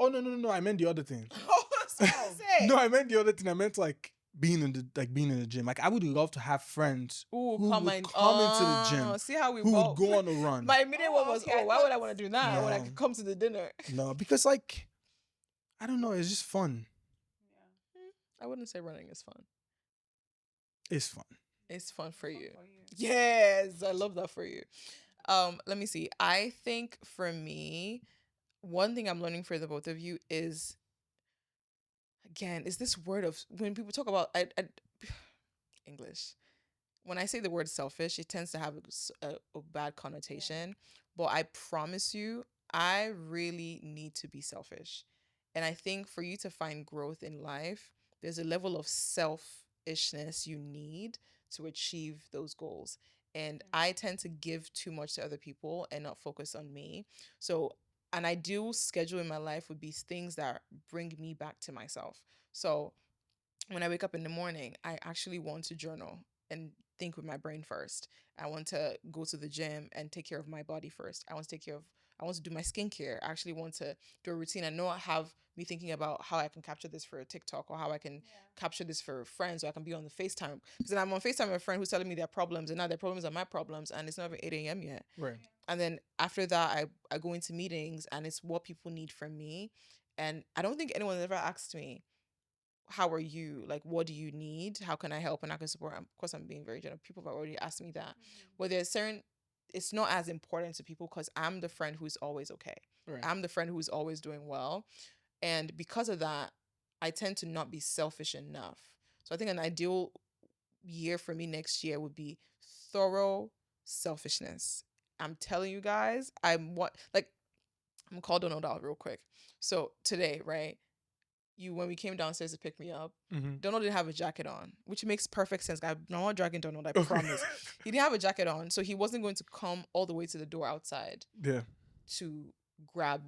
Oh no! I meant the other thing. Oh, that's what I say. No, I meant the other thing. I meant like being in the gym. Like I would love to have friends Ooh, who come would and come into the gym, See how we who would both go on a run. My immediate one was, okay, I why thought- would I want to do that when I No. could come to the dinner? No, because like I don't know. It's just fun. I wouldn't say running is fun. It's fun. It's fun for you. Yes, I love that for you. Let me see. I think for me, one thing I'm learning for the both of you is, again, is this word of when people talk about English. When I say the word selfish, it tends to have a bad connotation. But I promise you, I really need to be selfish. And I think for you to find growth in life, there's a level of selfishness you need to achieve those goals. And I tend to give too much to other people and not focus on me. So an ideal schedule in my life would be things that bring me back to myself. So when I wake up in the morning, I actually want to journal and think with my brain first. I want to go to the gym and take care of my body first. I want to take care of I want to do my skincare. I actually want to do a routine. I know I have me thinking about how I can capture this for a TikTok or how I can capture this for friends, or I can be on the FaceTime. Because then I'm on FaceTime with a friend who's telling me their problems, and now their problems are my problems, and it's not even 8 a.m. yet. Right. And then after that, I go into meetings, and it's what people need from me. And I don't think anyone ever asked me, how are you? Like, what do you need? How can I help? And I can support. Of course, I'm being very general. People have already asked me that. But there's certain, it's not as important to people because I'm the friend who's always okay. Right. I'm the friend who's always doing well. And because of that, I tend to not be selfish enough. So I think an ideal year for me next year would be thorough selfishness. I'm telling you guys, I'm gonna call Donald out real quick. So today, right? When we came downstairs to pick me up, Donald didn't have a jacket on, which makes perfect sense. I'm not dragging Donald, I promise. He didn't have a jacket on, so he wasn't going to come all the way to the door outside to grab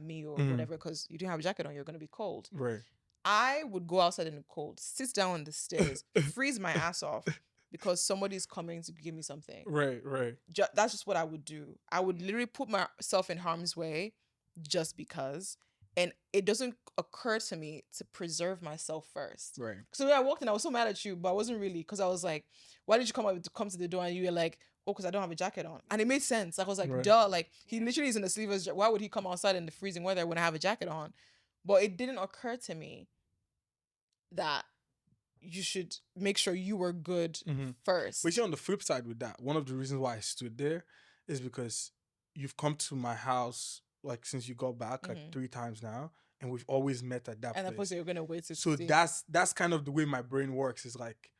me or whatever, because you didn't have a jacket on, you're going to be cold. Right. I would go outside in the cold, sit down on the stairs, freeze my ass off because somebody's coming to give me something. Right. That's just what I would do. I would literally put myself in harm's way just because. And it doesn't occur to me to preserve myself first. Right. So when I walked in, I was so mad at you, but I wasn't really, because I was like, why did you come to the door? And you were like, oh, because I don't have a jacket on. And it made sense. Like, I was like, duh, like, he literally is in the sleeveless. Why would he come outside in the freezing weather when I have a jacket on? But it didn't occur to me that you should make sure you were good first. But on the flip side with that, one of the reasons why I stood there is because you've come to my house like since you got back like 3 times now, and we've always met at that and place. And you're gonna wait to so see. that's kind of the way my brain works. Is like,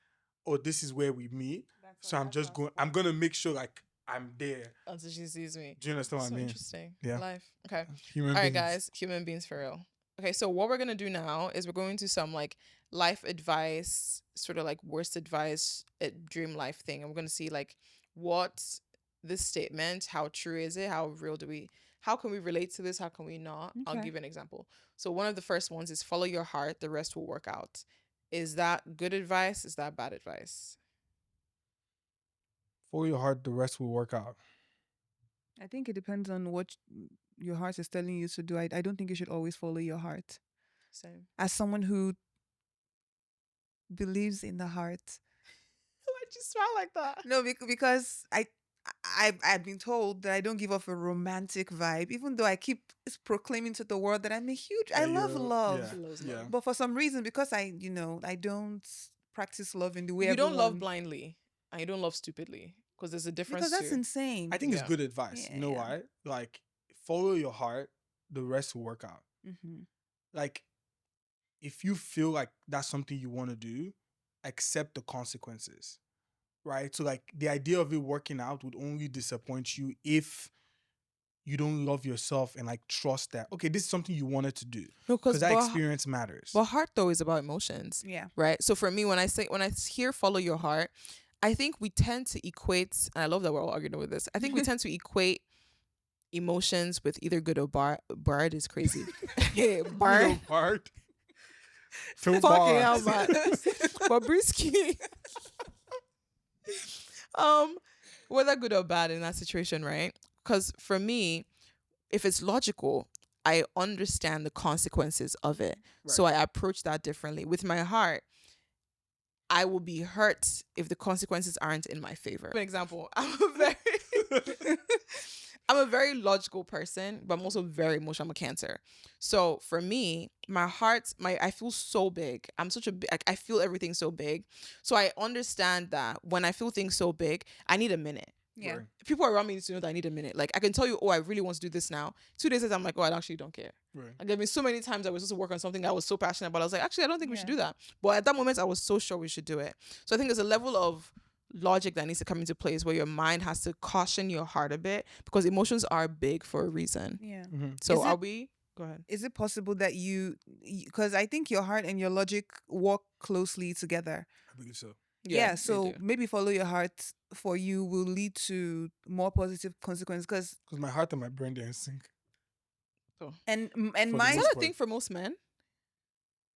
oh, this is where we meet. So I'm just going. I'm gonna make sure like I'm there until she sees me. Do you understand what I mean? Interesting. Yeah. Life. Okay. Human All right, beings. guys. Human beings for real. Okay, so what we're gonna do now is we're going to some like life advice, sort of like worst advice, dream life thing, and we're gonna see like what this statement, how true is it, how can we relate to this, how can we not? Okay. I'll give you an example. So one of the first ones is follow your heart, the rest will work out. Is that good advice? Is that bad advice? Follow your heart, the rest will work out. I think it depends on what your heart is telling you to do. I don't think you should always follow your heart. Same. As someone who believes in the heart. Why'd you smile like that? No, because I've been told that I don't give off a romantic vibe, even though I keep proclaiming to the world that I'm a huge. I love love. Yeah. But for some reason, because I don't practice love in the way you don't love blindly and you don't love stupidly, because there's a difference. Because that's insane. I think it's good advice. You know why? Like, follow your heart, the rest will work out. Like, if you feel like that's something you want to do, accept the consequences. Right? So like the idea of it working out would only disappoint you if you don't love yourself and like trust that, okay, this is something you wanted to do. Because that experience matters. But heart though is about emotions. Yeah. Right? So for me, when I hear follow your heart, I think we tend to equate, and I love that we're all arguing with this, I think we tend to equate emotions with either good or bad. Bard is crazy. Bard. Bard. Fucking hell, man. Bobrisky. Whether good or bad in that situation, right? Because for me, if it's logical, I understand the consequences of it. Right. So I approach that differently. With my heart, I will be hurt if the consequences aren't in my favor. For example, I'm a very logical person, but I'm also very emotional. I'm a Cancer. So for me, my heart, I feel so big. I feel everything so big. So I understand that when I feel things so big, I need a minute. Yeah. Right. People around me need to know that I need a minute. Like, I can tell you, oh, I really want to do this now. 2 days later, I'm like, oh, I actually don't care. Right. Like, there have been so many times I was supposed to work on something I was so passionate about. I was like, actually, I don't think we should do that. But at that moment, I was so sure we should do it. So I think there's a level of logic that needs to come into place where your mind has to caution your heart a bit, because emotions are big for a reason. Yeah. So go ahead. Is it possible that because I think your heart and your logic work closely together. I believe so. Yeah, so maybe follow your heart for you will lead to more positive consequences, because my heart and my brain are in sync. Oh. And is that a thing for most men?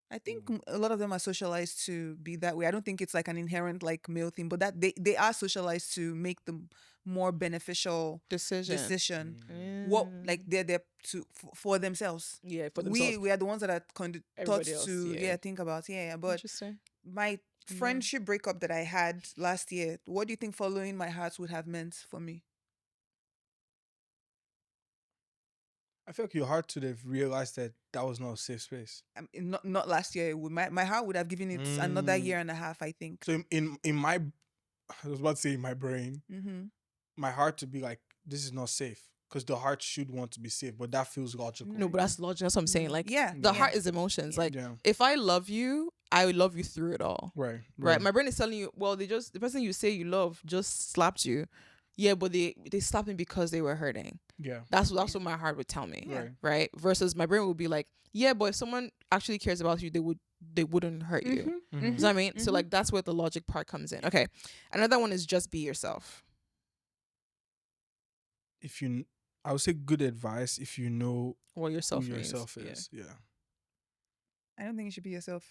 I think a lot of them are socialized to be that way. I don't think it's like an inherent like male thing, but that they are socialized to make the more beneficial decision. What like they're there to for themselves. Yeah, for themselves. We are the ones that are taught Everybody else, to yeah. think about. Yeah, but Interesting. my friendship breakup that I had last year, what do you think following my heart would have meant for me? I feel like your heart should have realized that that was not a safe space. Not last year. My heart would have given it another year and a half, I think. So in my, I was about to say in my brain, Mm-hmm. my heart to be like, this is not safe. Because the heart should want to be safe, but that feels logical. No, but that's logic. That's what I'm saying. Like, Yeah. the heart is emotions. Like, if I love you, I would love you through it all. Right. Right. My brain is telling you, well, the person you say you love just slapped you. Yeah, but they slapped me because they were hurting. Yeah. That's what my heart would tell me. Right. Right. Versus my brain would be like, yeah, but if someone actually cares about you, they wouldn't hurt you. Mm-hmm. You know what I mean? So like that's where the logic part comes in. Okay. Another one is just be yourself. I would say good advice if you know What yourself who means. yourself is. Yeah. I don't think you should be yourself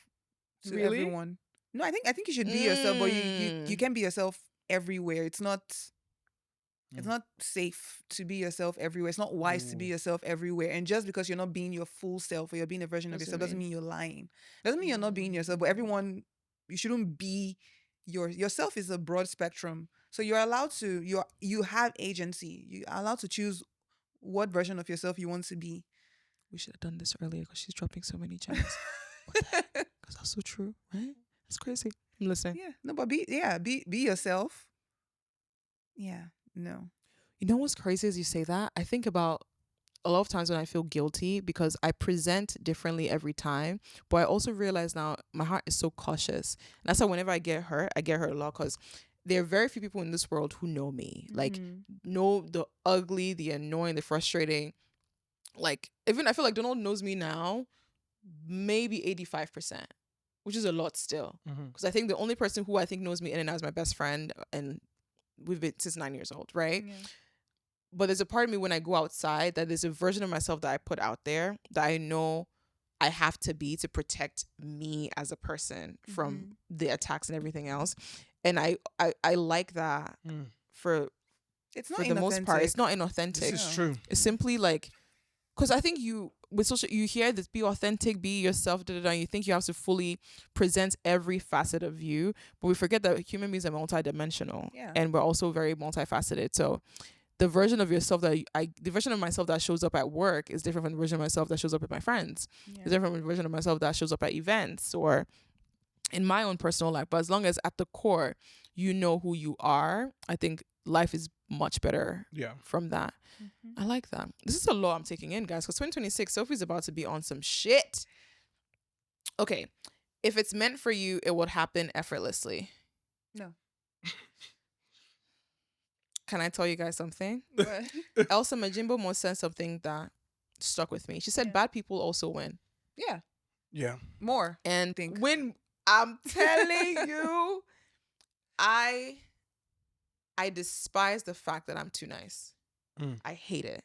to Really? everyone. No, I think you should be yourself, but you can be yourself everywhere. It's not safe to be yourself everywhere. It's not wise to be yourself everywhere. And just because you're not being your full self or you're being a version of yourself doesn't mean you're lying. Doesn't mean you're not being yourself. But everyone, you shouldn't be yourself is a broad spectrum. So you're allowed to you have agency. You are allowed to choose what version of yourself you want to be. We should have done this earlier because she's dropping so many gems. Because that's so true, right? That's crazy. I'm listening. Yeah. No, but be yourself. Yeah. No. You know what's crazy is you say that? I think about a lot of times when I feel guilty because I present differently every time. But I also realize now my heart is so cautious. And that's why whenever I get hurt a lot because there are very few people in this world who know me. Like, know the ugly, the annoying, the frustrating. Like, even I feel like Donald knows me now, maybe 85%, which is a lot still. Because I think the only person who I think knows me in and out is my best friend, and we've been since 9 years old, right? Yeah. But there's a part of me when I go outside that there's a version of myself that I put out there that I know I have to be to protect me as a person from the attacks and everything else. And I like that for the most part. It's not inauthentic. This is true. It's simply like, because I think with social, you hear this, be authentic, be yourself, and you think you have to fully present every facet of you, but we forget that human beings are multidimensional, and we're also very multifaceted. So the version of yourself the version of myself that shows up at work is different from the version of myself that shows up with my friends. It's different from the version of myself that shows up at events or in my own personal life. But as long as at the core, you know who you are, I think life is much better from that. I like that. This is a lot I'm taking in, guys, because 2026, Sophie's about to be on some shit. Okay. If it's meant for you, it would happen effortlessly. No. Can I tell you guys something? Elsa Majimbo once said something that stuck with me. She said, bad people also win. Yeah. Yeah. More. And when I'm telling you, I despise the fact that I'm too nice. I hate it.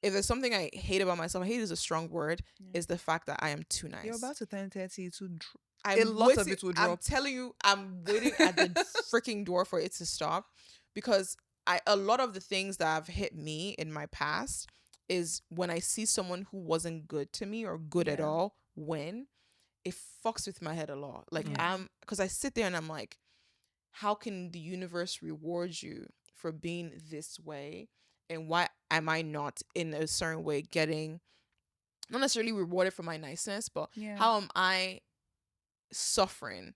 If there's something I hate about myself, I hate is a strong word, is the fact that I am too nice. You're about to turn 30 to a lot of it will drop. I'm telling you, I'm waiting at the freaking door for it to stop, because a lot of the things that have hit me in my past is when I see someone who wasn't good to me or good at all win, it fucks with my head a lot. Like, because I sit there and I'm like, how can the universe reward you for being this way? And why am I not in a certain way getting, not necessarily rewarded for my niceness, but how am I suffering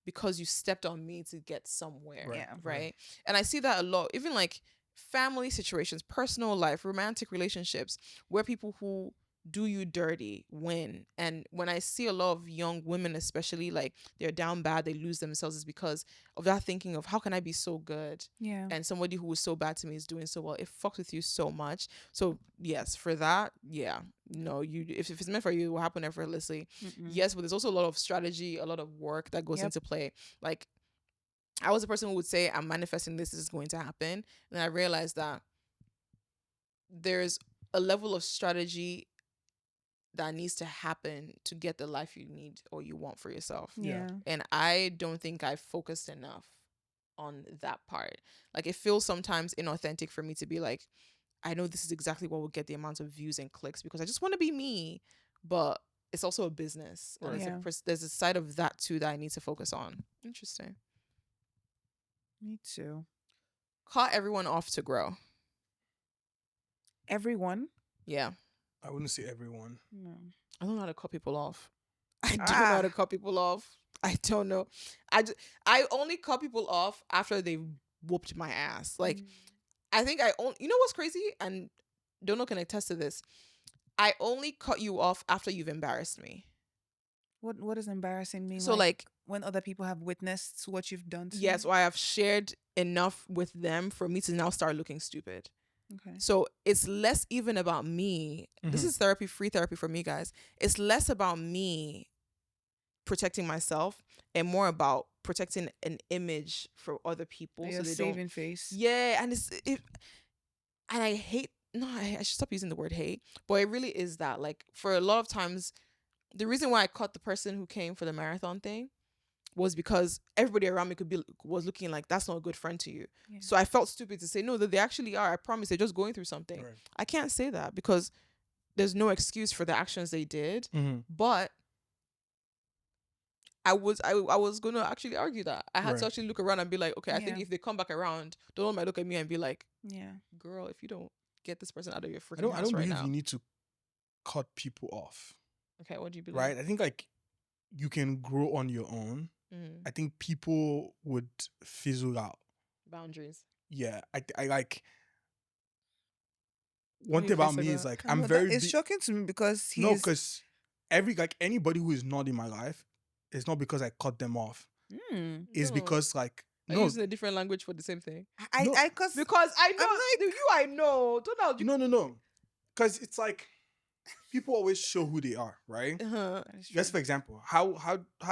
because you stepped on me to get somewhere? Right? And I see that a lot, even like family situations, personal life, romantic relationships, where people who do you dirty win. And when I see a lot of young women, especially, like they're down bad, they lose themselves, is because of that thinking of how can I be so good? Yeah. And somebody who was so bad to me is doing so well. It fucks with you so much. So yes, for that, no, if it's meant for you, it will happen effortlessly. Yes, but there's also a lot of strategy, a lot of work that goes into play. Like, I was a person who would say, I'm manifesting this is going to happen. And I realized that there's a level of strategy that needs to happen to get the life you need or you want for yourself. Yeah. And I don't think I focused enough on that part. Like, it feels sometimes inauthentic for me to be like, I know this is exactly what will get the amount of views and clicks because I just want to be me. But it's also a business. And there's a side of that too that I need to focus on. Interesting. Me too. Cut everyone off to grow. Everyone? Yeah. I wouldn't say everyone. No. I don't know how to cut people off. I don't know how to cut people off. I don't know. I only cut people off after they've whooped my ass. Like, I think you know what's crazy? And Donald can attest to this. I only cut you off after you've embarrassed me. What does embarrassing mean? So like when other people have witnessed what you've done to yes, me? or I have shared enough with them for me to now start looking stupid. Okay. So it's less even about me. This is therapy, free therapy for me, guys. It's less about me protecting myself and more about protecting an image for other people. Your so they saving don't face. Yeah, and and I hate I should stop using the word hate, but it really is that. Like, for a lot of times, the reason why I caught the person who came for the marathon thing was because everybody around me was looking like, that's not a good friend to you. Yeah. So I felt stupid to say, no, that they actually are. I promise, they're just going through something. Right. I can't say that because there's no excuse for the actions they did. But I was going to actually argue that. I had to actually look around and be like, okay, I think if they come back around, Donald might look at me and be like, girl, if you don't get this person out of your freaking house I don't right believe now. You need to cut people off. Okay, what do you believe? Right? I think like you can grow on your own. I think people would fizzle out. Boundaries. Yeah. I like one thing about me is like I'm very it's shocking to me because because anybody who is not in my life, it's not because I cut them off. It's because like I'm using a different language for the same thing. Because I know I know. Donald, No. Because it's like people always show who they are, right? Just for example, how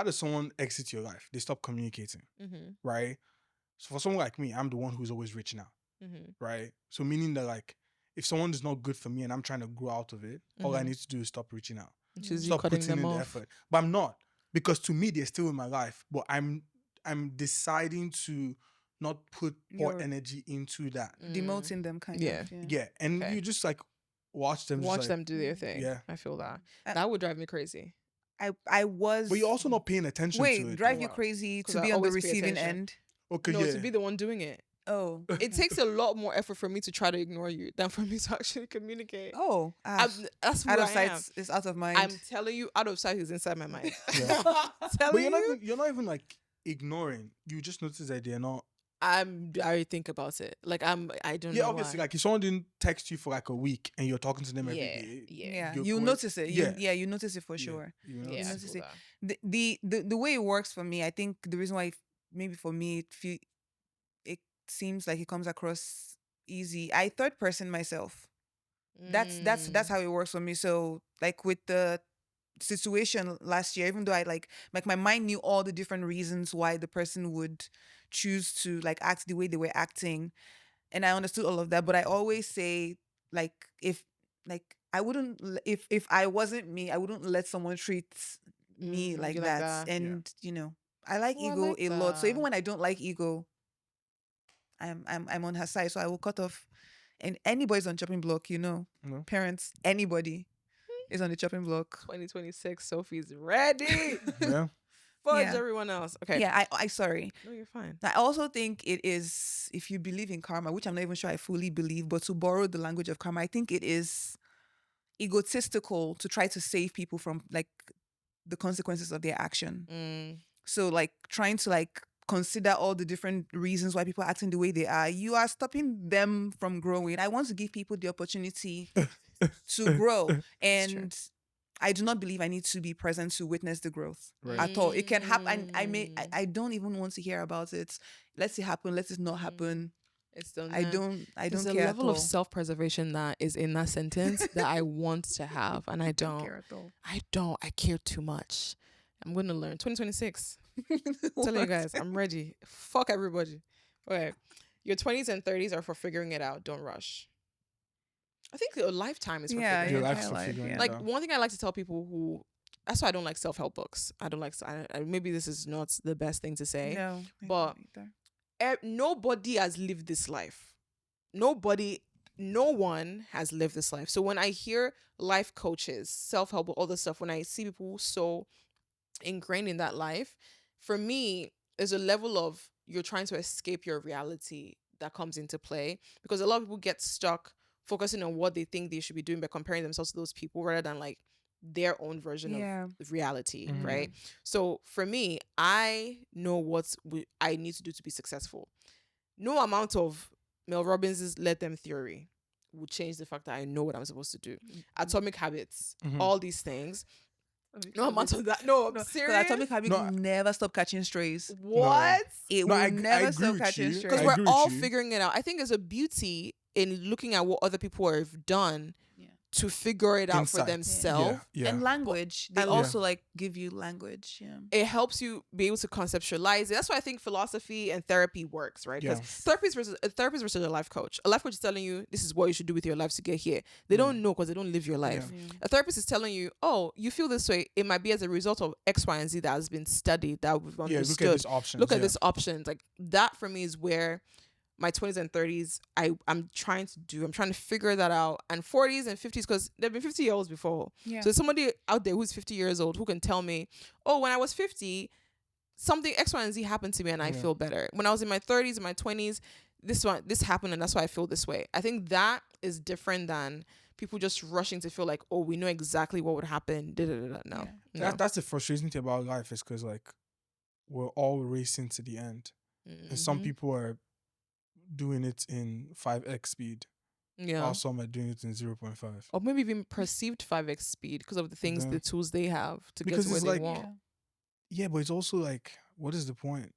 does someone exit your life? They stop communicating, right? So for someone like me, I'm the one who's always reaching out, right? So meaning that like if someone is not good for me and I'm trying to grow out of it, all I need to do is stop reaching out, stop putting in the effort. But I'm not, because to me they're still in my life, but I'm deciding to not put more energy into that, demoting them kind of. Yeah, and you just like watch them do their thing. Yeah, I feel that. That would drive me crazy. I was. But you're also not paying attention to it. Wait, drive you crazy to be on the receiving end? Okay, no, to be the one doing it. Oh, it takes a lot more effort for me to try to ignore you than for me to actually communicate. Oh, that's out of sight is out of mind. I'm telling you, out of sight is inside my mind. But you're not even like ignoring. You just notice that they're not. I think about it. Like I don't know. Yeah, obviously, like if someone didn't text you for like a week and you're talking to them every day. Yeah, you notice it. You notice it for sure. You notice it. The way it works for me, I think the reason why maybe for me it seems like it comes across easy. I third person myself. That's how it works for me. So like with the situation last year, even though I like my mind knew all the different reasons why the person would choose to like act the way they were acting, and I understood all of that, but I always say like if I wasn't me, I wouldn't let someone treat me like that. And you know, I like Igho a lot, so even when I don't like Igho, I'm on her side, so I will cut off. And anybody's on chopping block, you know, parents, anybody is on the chopping block. 2026, Sophie's ready. Fudge everyone else. Okay. Yeah, I sorry. No, you're fine. I also think it is, if you believe in karma, which I'm not even sure I fully believe, but to borrow the language of karma, I think it is egotistical to try to save people from like the consequences of their action. So like trying to like consider all the different reasons why people are acting the way they are, you are stopping them from growing. I want to give people the opportunity to grow, and I do not believe I need to be present to witness the growth at all. It can happen. I don't even want to hear about it. Let it happen. Let it not happen. It's done. I don't There's care. a level of self-preservation that is in that sentence that I want to have, and I don't care at all. I care too much. I'm going to learn. 2026. Telling you guys, I'm ready. Fuck everybody. Okay. Your 20s and 30s are for figuring it out. Don't rush. I think a lifetime is for Yeah, figuring Your it life's out. for life, figuring yeah. it Like out. one thing I like to tell people who, that's why I don't like self-help books. I don't like, maybe this is not the best thing to say, No, I but don't either. nobody has lived this life. No one has lived this life. So when I hear life coaches, self-help, all this stuff, when I see people so ingrained in that life, for me, there's a level of you're trying to escape your reality that comes into play, because a lot of people get stuck focusing on what they think they should be doing by comparing themselves to those people rather than like their own version Yeah. of reality, Mhm. right? So for me, I know what I need to do to be successful. No amount of Mel Robbins' let them theory will change the fact that I know what I'm supposed to do. Atomic habits, Mhm. all these things. No amount of that. No, I'm Because serious. Atomic Habits No, will never stop catching strays. What? It No, will I never agree stop with catching you. strays. Because I we're agree with all you. figuring it out. I think there's a beauty in looking at what other people have done to figure it out for Insight. themselves. Yeah. And language. They I- also like give you language. Yeah. It helps you be able to conceptualize it. That's why I think philosophy and therapy works, right? Because Yeah. therapist versus a life coach. A life coach is telling you this is what you should do with your life to get here. They don't know because they don't live your life. Yeah. A therapist is telling you, oh, you feel this way. It might be as a result of X, Y, and Z that has been studied, that we've Yeah, understood. look at this option. Look at this options. Like that for me is where my 20s and 30s I'm trying to figure that out, and 40s and 50s, because there've been 50-year-olds before. Yeah. So somebody out there who's 50 years old who can tell me, oh, when I was 50 something X, Y, and Z happened to me and I feel better. When I was in my 30s and my 20s, this happened and that's why I feel this way. I think that is different than people just rushing to feel like, oh, we know exactly what would happen. No. That's the frustrating thing about life, is because like we're all racing to the end, and some Mhm. people are doing it in 5x speed, Yeah. while some are doing it in 0.5. Or maybe even perceived 5x speed because of the things, Yeah. the tools they have to Because get to where it's they like- want. Yeah, but it's also like, what is the point?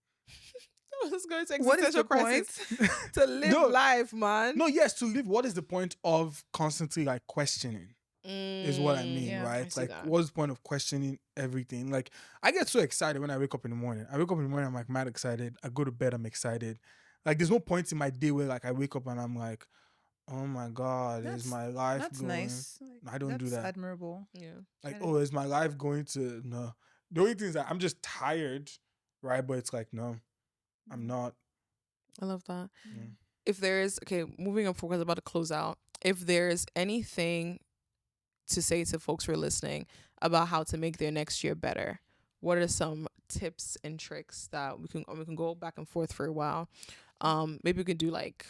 It's going to What is existential the crisis to live No. life, man. No, yes, to live. What is the point of constantly like questioning? Is what I mean, yeah, I right? see Like, that. what's the point of questioning everything? Like, I get so excited when I wake up in the morning. I'm like mad excited. I go to bed, I'm excited. Like, there's no point in my day where like I wake up and I'm like, oh my God, is my life That's going? nice. Like, I don't do that's that. admirable. Yeah. Like, Get it. oh, is my life going to? No. The only thing is that I'm just tired, right? But it's like, no, I'm not. I love that. Yeah. If there's, okay, moving up, because I'm about to close out. If there's anything to say to folks who are listening about how to make their next year better, what are some tips and tricks that we can go back and forth for a while? Maybe we could do like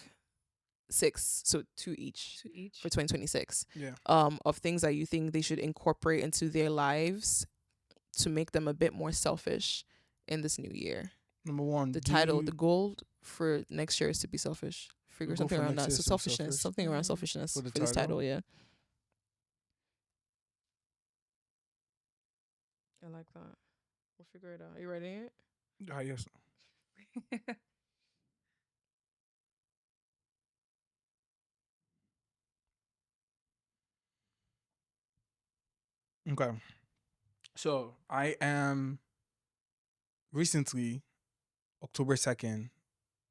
6, so 2 each To each. for 2026. Yeah. Of things that you think they should incorporate into their lives to make them a bit more selfish in this new year. Number one, The goal for next year is to be selfish. Figure The goal something for around next that. year So is to be selfishness, selfish. something around selfishness For for, the this title? title, yeah. I like that. We'll figure it out. Are you ready? yes. Okay. So I am recently, October 2nd,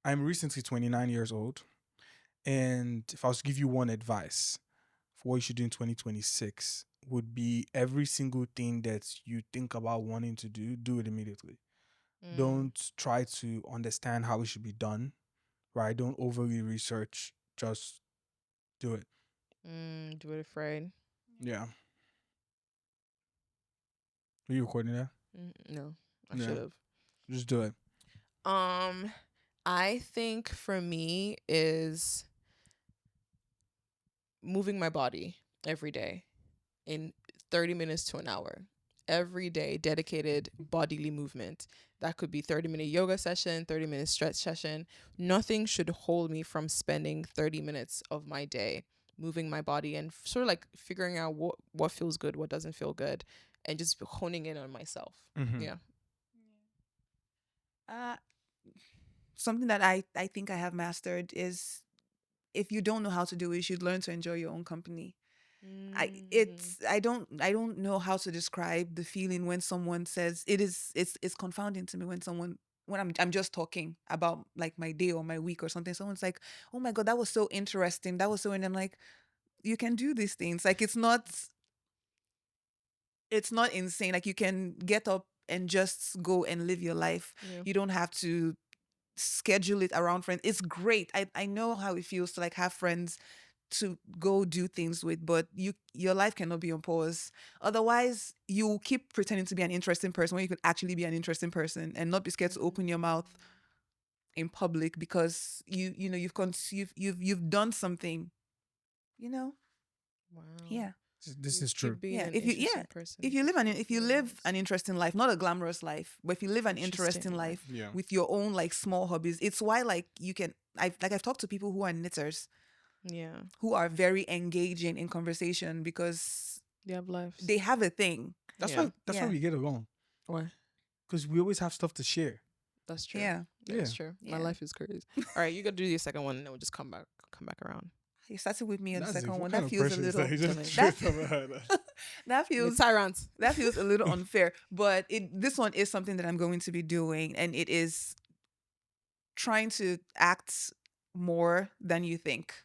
I'm recently 29 years old. And if I was to give you one advice for what you should do in 2026, would be every single thing that you think about wanting to do it immediately. Don't try to understand how it should be done, right? Don't overly research, just do it. Do it afraid. Yeah. Are you recording that? No, I Yeah. should have. Just do it. I think for me is moving my body every day in 30 minutes to an hour. Every day, dedicated bodily movement. That could be 30-minute yoga session, 30-minute stretch session. Nothing should hold me from spending 30 minutes of my day moving my body and sort of like figuring out what feels good, what doesn't feel good, and just honing in on myself. Mhm. Yeah. Something that I think I have mastered is, if you don't know how to do it, you should learn to enjoy your own company. I don't know how to describe the feeling when someone says it's confounding to me when I'm just talking about like my day or my week or something. Someone's like, "Oh my God, that was so interesting. That was so," and I'm like, you can do these things. Like it's not insane. Like you can get up and just go and live your life. Yeah. You don't have to schedule it around friends. It's great. I know how it feels to like have friends to go do things with, but your life cannot be on pause. Otherwise, you keep pretending to be an interesting person when you could actually be an interesting person and not be scared to open your mouth in public because you've done something. You know? Wow. Yeah. This You is keep true. being Yeah, an if you interesting person. if you live an interesting life, not a glamorous life, but if you live an interesting Interesting life Yeah. with your own like small hobbies, it's why like you can I've talked to people who are knitters Yeah. who are very engaging in conversation because They have lives. they have a thing. That's Yeah. why Yeah. we get along, Why? because we always have stuff to share. That's true. Yeah. That's Yeah. true. My Yeah. life is crazy. All right, you gotta do your second one and then we'll just come back around. You started with me on the That's it. second What one. kind That of feels a pressure is little that? You just That- straight from her. that The feels tyrants. that feels a little unfair. But this one is something that I'm going to be doing, and it is trying to act more than you think.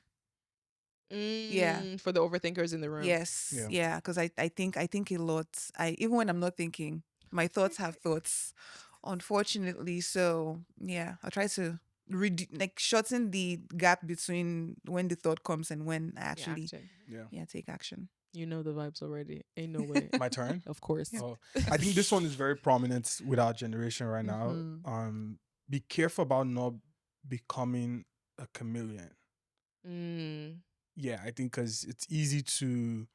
Yeah. For the overthinkers in the room. Yes. Yeah. Yeah. Because I think a lot. Even when I'm not thinking, my thoughts have thoughts. Unfortunately. So yeah, I'll try to shorten the gap between when the thought comes and when I Yeah, actually Yeah. take action. You know the vibes already. Ain't no way. My turn. Of course. Oh, I think this one is very prominent with our generation right now. Mhm. Be careful about not becoming a chameleon. Mm. Yeah, I think because it's easy to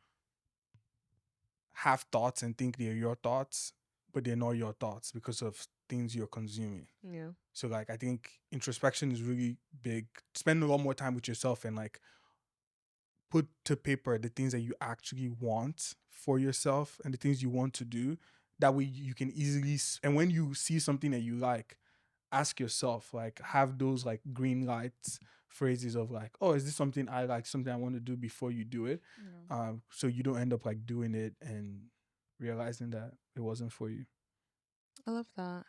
have thoughts and think they're your thoughts, but they're not your thoughts because of things you're consuming. Yeah. So like I think introspection is really big. Spend a lot more time with yourself and like put to paper the things that you actually want for yourself and the things you want to do. That way you can easily and when you see something that you like, ask yourself, like have those like green lights phrases of like, oh, is this something I like, something I want to do before you do it? So you don't end up like doing it and realizing that it wasn't for you. I love that.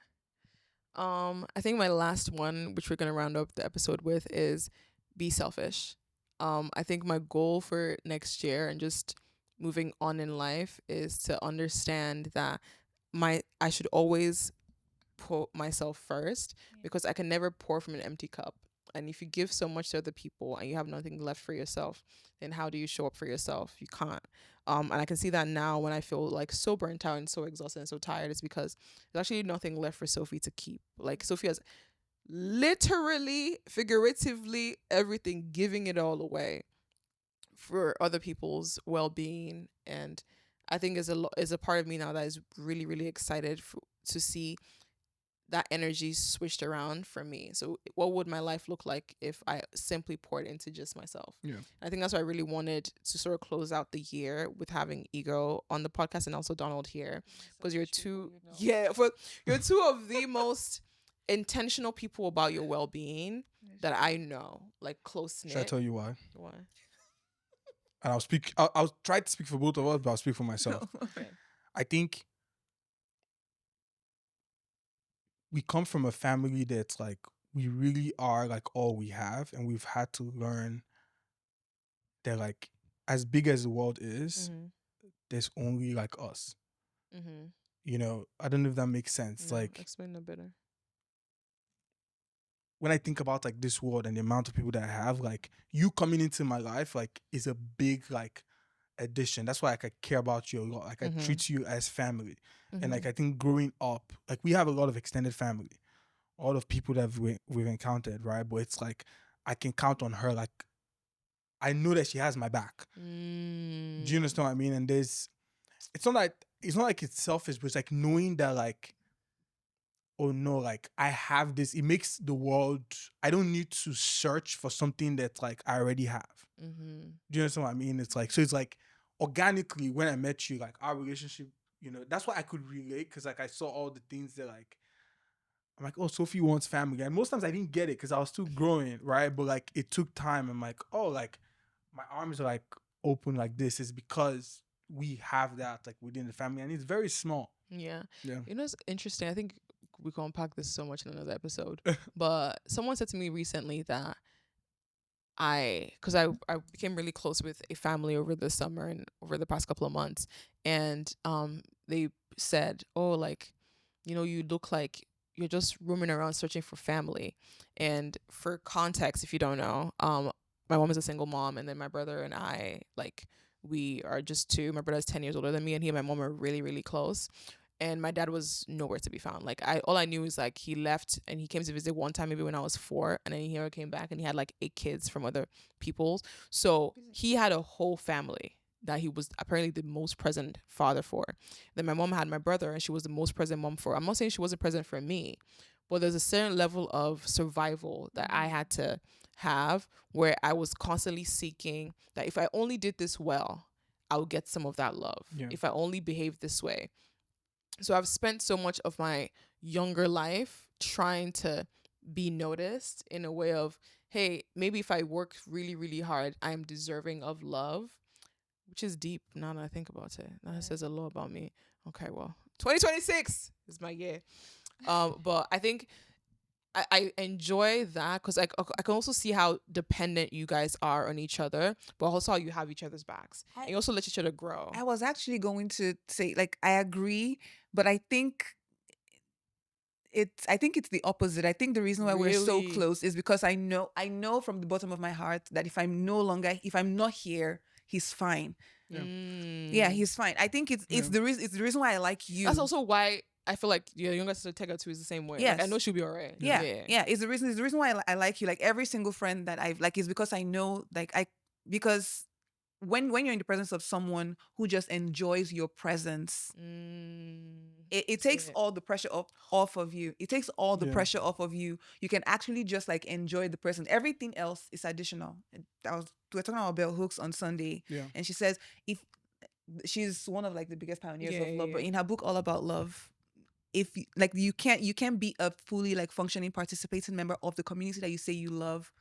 I think my last one, which we're gonna round up the episode with, is be selfish. I think my goal for next year and just moving on in life is to understand that I should always put myself first because I can never pour from an empty cup. And if you give so much to other people and you have nothing left for yourself, then how do you show up for yourself? You can't. And I can see that now when I feel like so burnt out and so exhausted and so tired, it's because there's actually nothing left for Sophie to keep. Like Sophie has literally, figuratively, everything, giving it all away for other people's well-being. And I think is a part of me now that is really, really excited to see that energy switched around for me. So what would my life look like if I simply poured into just myself? Yeah. I think that's why I really wanted to sort of close out the year with having Igho on the podcast and also Donald here, because you're two of the most intentional people about your well-being that I know, like close knit. Should I tell you why? Why? And I'll try to speak for both of us, but I'll speak for myself. I think we come from a family that's like, we really are like all we have, and we've had to learn that like as big as the world is, there's only like us. You know, I don't know if that makes sense. No, like explain that better. when I think about like this world and the amount of people that I have, like you coming into my life like is a big like addition. That's why like, I care about you a lot. Like I treat you as family. And like I think growing up, like we have a lot of extended family, a lot of people that we've encountered, right? But it's like I can count on her. Like I know that she has my back. Do you understand what I mean? And it's not like it's selfish, but it's like knowing that like, oh no, like I have this. It makes the world. I don't need to search for something that like I already have. Do you understand what I mean? It's like, so it's like organically when I met you, like our relationship, you know, that's why I could relate, because like I saw all the things that like I'm like, oh, Sophie wants family, and most times I didn't get it because I was still growing, right? But like it took time. I'm like, oh, like my arms are like open like this is because we have that like within the family, and it's very small. Yeah. Yeah. You know, it's interesting. I think we can unpack this so much in another episode. But someone said to me recently that I became really close with a family over the summer and over the past couple of months, and they said, oh, like, you look like you're just roaming around searching for family. And for context, if you don't know, my mom is a single mom, and then my brother and I, like, we are just two. My brother's 10 years older than me, and he and my mom are really, really close. And my dad was nowhere to be found. Like, all I knew is, like, he left and he came to visit one time, maybe when I was 4, and then he never came back, and he had like 8 kids from other people. So he had a whole family that he was apparently the most present father for. Then my mom had my brother, and she was the most present mom for. I'm not saying she wasn't present for me, but there's a certain level of survival that I had to have, where I was constantly seeking that if I only did this well, I would get some of that love. Yeah. If I only behaved this way. So I've spent so much of my younger life trying to be noticed in a way of, hey, maybe if I work really, really hard, I'm deserving of love, which is deep now that I think about it. That says a lot about me. Okay, well, 2026 is my year. But I think I enjoy that because I can also see how dependent you guys are on each other, but also how you have each other's backs. And you also let each other grow. I was actually going to say, like, I agree, but I think it's the opposite. I think the reason why we're so Really? close is because I know from the bottom of my heart that if I'm not here, he's fine. Yeah, he's fine. I think it's the reason why I like you. That's also why I feel like your younger sister Tega too is the same way. Yes. Like, I know she'll be alright. Yeah. It's the reason why I like you. Like, every single friend that I've, like, is because I know, like, because when you're in the presence of someone who just enjoys your presence, it takes all the pressure off of you. It takes all the pressure off of you. You can actually just, like, enjoy the presence. Everything else is additional. We were talking about bell hooks on Sunday, and she says if she's one of, like, the biggest pioneers of love, but in her book All About Love, if like you can't be a fully, like, functioning, participating member of the community that you say you love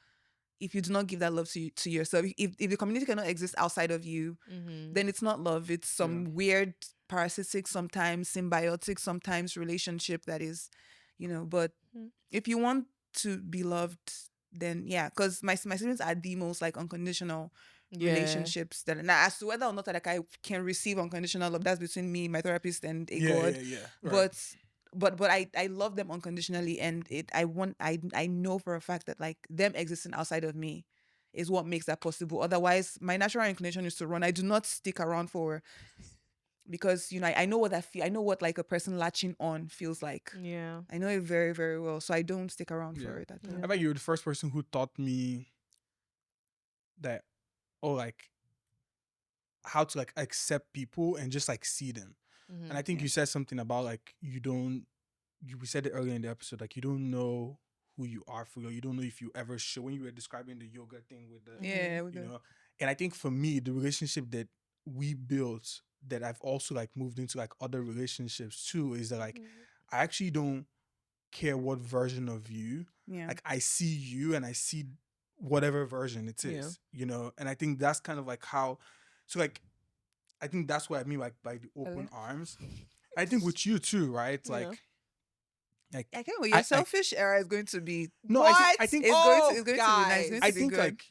if you do not give that love to yourself. If the community cannot exist outside of you, then it's not love. It's some weird parasitic, sometimes symbiotic, sometimes relationship that is, but if you want to be loved, then because my siblings are the most, like, unconditional relationships that, now, as to whether or not that, like, I can receive unconditional love, that's between me, my therapist, and a God. Right. But I love them unconditionally, and I know for a fact that, like, them existing outside of me is what makes that possible. Otherwise, my natural inclination is to run. I do not stick around because I know what I know what, like, a person latching on feels like. Yeah. I know it very, very well, so I don't stick around for it. I think you're the first person who taught me that, like, how to, like, accept people and just, like, see them. And I think you said something about, like, we said it earlier in the episode, like, you don't know who you are for real. You don't know if you ever show, when you were describing the yoga thing with the, and I think for me, the relationship that we built, that I've also, like, moved into, like, other relationships too, is that, like, I actually don't care what version of you, like, I see you and I see whatever version it is, and I think that's kind of, like, how, so, like, I think that's what I mean, like, by the open arms. I think with you too, right? Like, I can't wait. Your selfish era is going to be I think it's going to be nice. I think, like,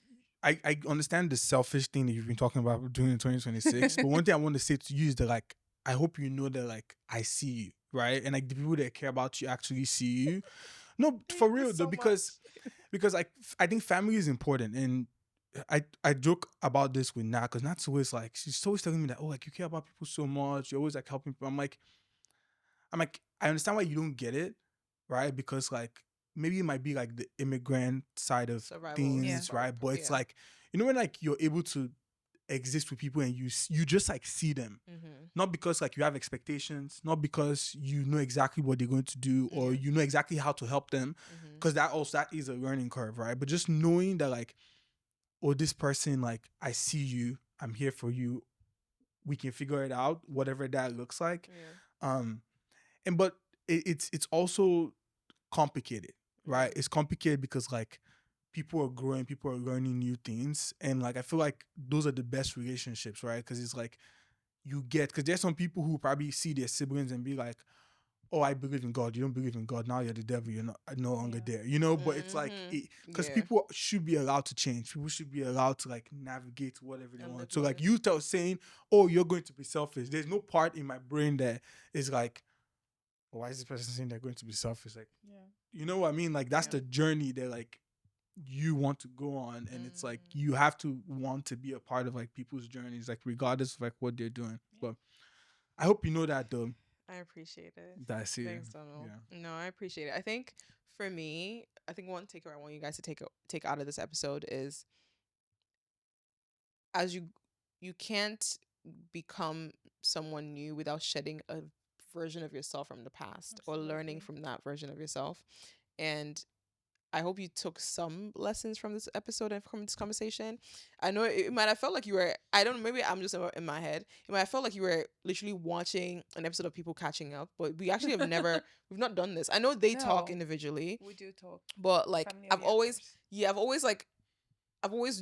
I understand the selfish thing that you've been talking about doing in 2026, but one thing I want to say to you is that, like, I hope you know that, like, I see you, right? And, like, the people that care about you actually see you. No, for real though, because like, I think family is important, and I joke about this with Nat, because Nat's always, like, she's always telling me that, oh, like, you care about people so much, you're always, like, helping people. I'm like, I understand why you don't get it, right? Because, like, maybe it might be, like, the immigrant side of things, right? But it's like, when, like, you're able to exist with people and you just, like, see them, not because, like, you have expectations, not because you know exactly what they're going to do, or you know exactly how to help them, because that is a learning curve, right? But just knowing that, like, oh, this person, like, I see you, I'm here for you, we can figure it out, whatever that looks like. But it's also complicated, right? It's complicated because, like, people are growing, people are learning new things, and, like, I feel like those are the best relationships, right? Because it's like, because there's some people who probably see their siblings and be like, oh, I believe in God. You don't believe in God. Now you're the devil. You're not no longer there. You know, but it's like, because people should be allowed to change. People should be allowed to like navigate whatever they want. So like you saying, oh, you're going to be selfish. There's no part in my brain that is like, why is this person saying they're going to be selfish? Like, you know what I mean? Like that's the journey that like you want to go on, and it's like you have to want to be a part of like people's journeys, like regardless of like what they're doing. But I hope you know that though. I appreciate it. That's it. Thanks, Donald. No, I appreciate it. I think for me, I think one takeaway I want you guys to take out of this episode is, as you can't become someone new without shedding a version of yourself from the past or learning from that version of yourself. And I hope you took some lessons from this episode and from this conversation. I know it might have felt like you were, I don't know, maybe I'm just in my head. It might have felt like you were literally watching an episode of people catching up, but we actually have we've not done this. I know they talk individually. We do talk. But like, I've always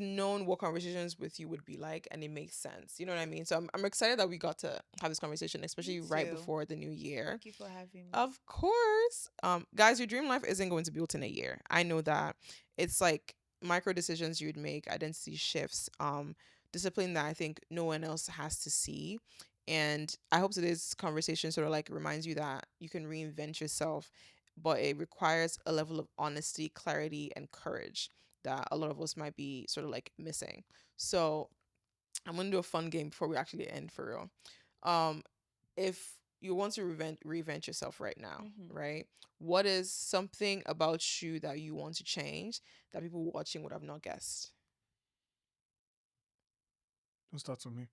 known what conversations with you would be like, and it makes sense. You know what I mean? So I'm excited that we got to have this conversation, especially right before the new year. Thank you for having me. Of course. Guys, your dream life isn't going to be built in a year. I know that. It's like micro decisions you'd make, identity shifts, discipline that I think no one else has to see. And I hope today's conversation sort of like reminds you that you can reinvent yourself, but it requires a level of honesty, clarity, and courage that a lot of us might be sort of like missing. So I'm gonna do a fun game before we actually end for real. If you want to reinvent yourself right now, right? What is something about you that you want to change that people watching would have not guessed? Don't start with me.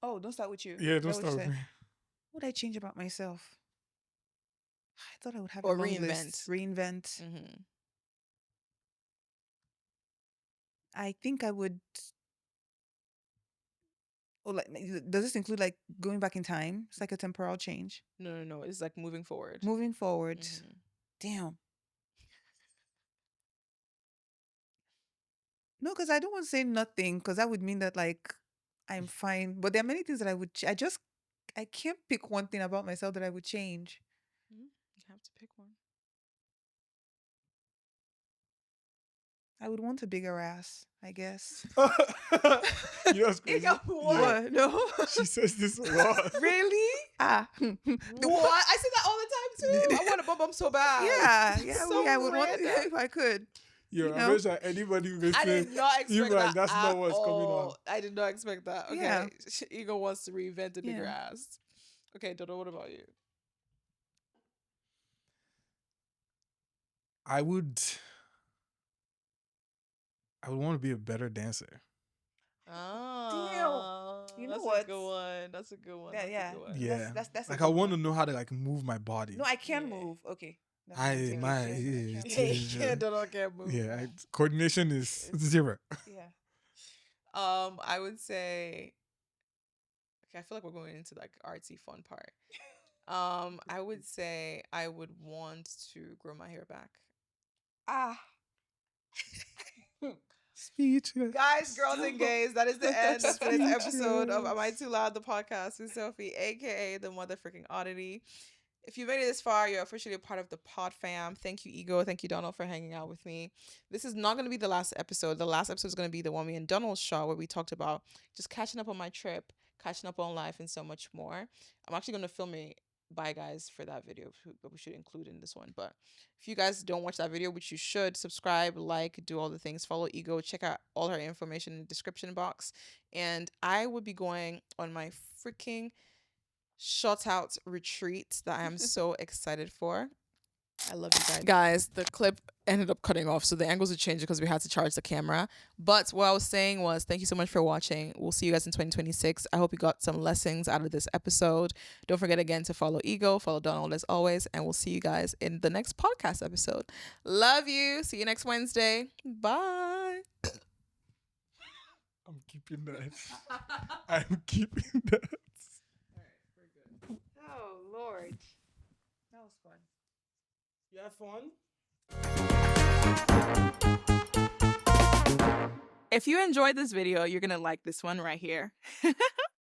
Oh, don't start with you. Yeah, don't start with me. What would I change about myself? I thought I would have or a long reinvent. list. Reinvent. I think I would. Oh, like, does this include like going back in time? It's like a temporal change. No. It's like moving forward. Moving forward. Damn. No, because I don't want to say nothing, because that would mean that like I'm fine. But there are many things that I can't pick one thing about myself that I would change. You have to pick one. I would want a bigger ass, I guess. You know what's crazy? What? No. She says this a lot. Really? What? I say that all the time too. I want a bum bum so bad. Yeah. So I would want random. if I could. Yo, You I'm know? not sure anybody listening. I did not expect you're that. like, that's not what's coming all. on. I did not expect that. Okay. Yeah. Igho wants to reinvent a bigger Yeah. ass. Okay, Dodo, what about you? I would want to be a better dancer. Oh, You know that's what? a good one. That's a good one. Yeah, That's a yeah. good one. Yeah. That's a Like good I want to one. know how to like move my body. No, I can Yeah. move. Okay. No, I can't my move. yeah, I can't move. Yeah, Dodo can't move. yeah, coordination is zero. Yeah. I would say. Okay, I feel like we're going into like artsy fun part. I would say I would want to grow my hair back. Ah. Speechless. Guys, girls, and gays, that is the end of today's episode of Am I Too Loud, the podcast with Sophie, aka the mother freaking Odditty. If you made it this far, you're officially a part of the pod fam. Thank you, Igho. Thank you, Donald, for hanging out with me. This is not going to be the last episode. The last episode is going to be the one me and Donald shot, where we talked about just catching up on my trip, catching up on life, and so much more. I'm actually going to film a bye guys for that video, but we should include in this one. But if you guys don't watch that video, which you should, subscribe, like, do all the things, follow Igho, check out all her information in the description box. And I would be going on my freaking shut out retreat that I am so excited for. I love you guys. Guys, the clip ended up cutting off, so the angles would change because we had to charge the camera. But what I was saying was, thank you so much for watching. We'll see you guys in 2026. I hope you got some lessons out of this episode. Don't forget again to follow Igho, follow Donald as always, and we'll see you guys in the next podcast episode. Love you. See you next Wednesday. Bye. I'm keeping that. I'm keeping that. Oh Lord. That was fun. You have fun? If you enjoyed this video, you're going to like this one right here.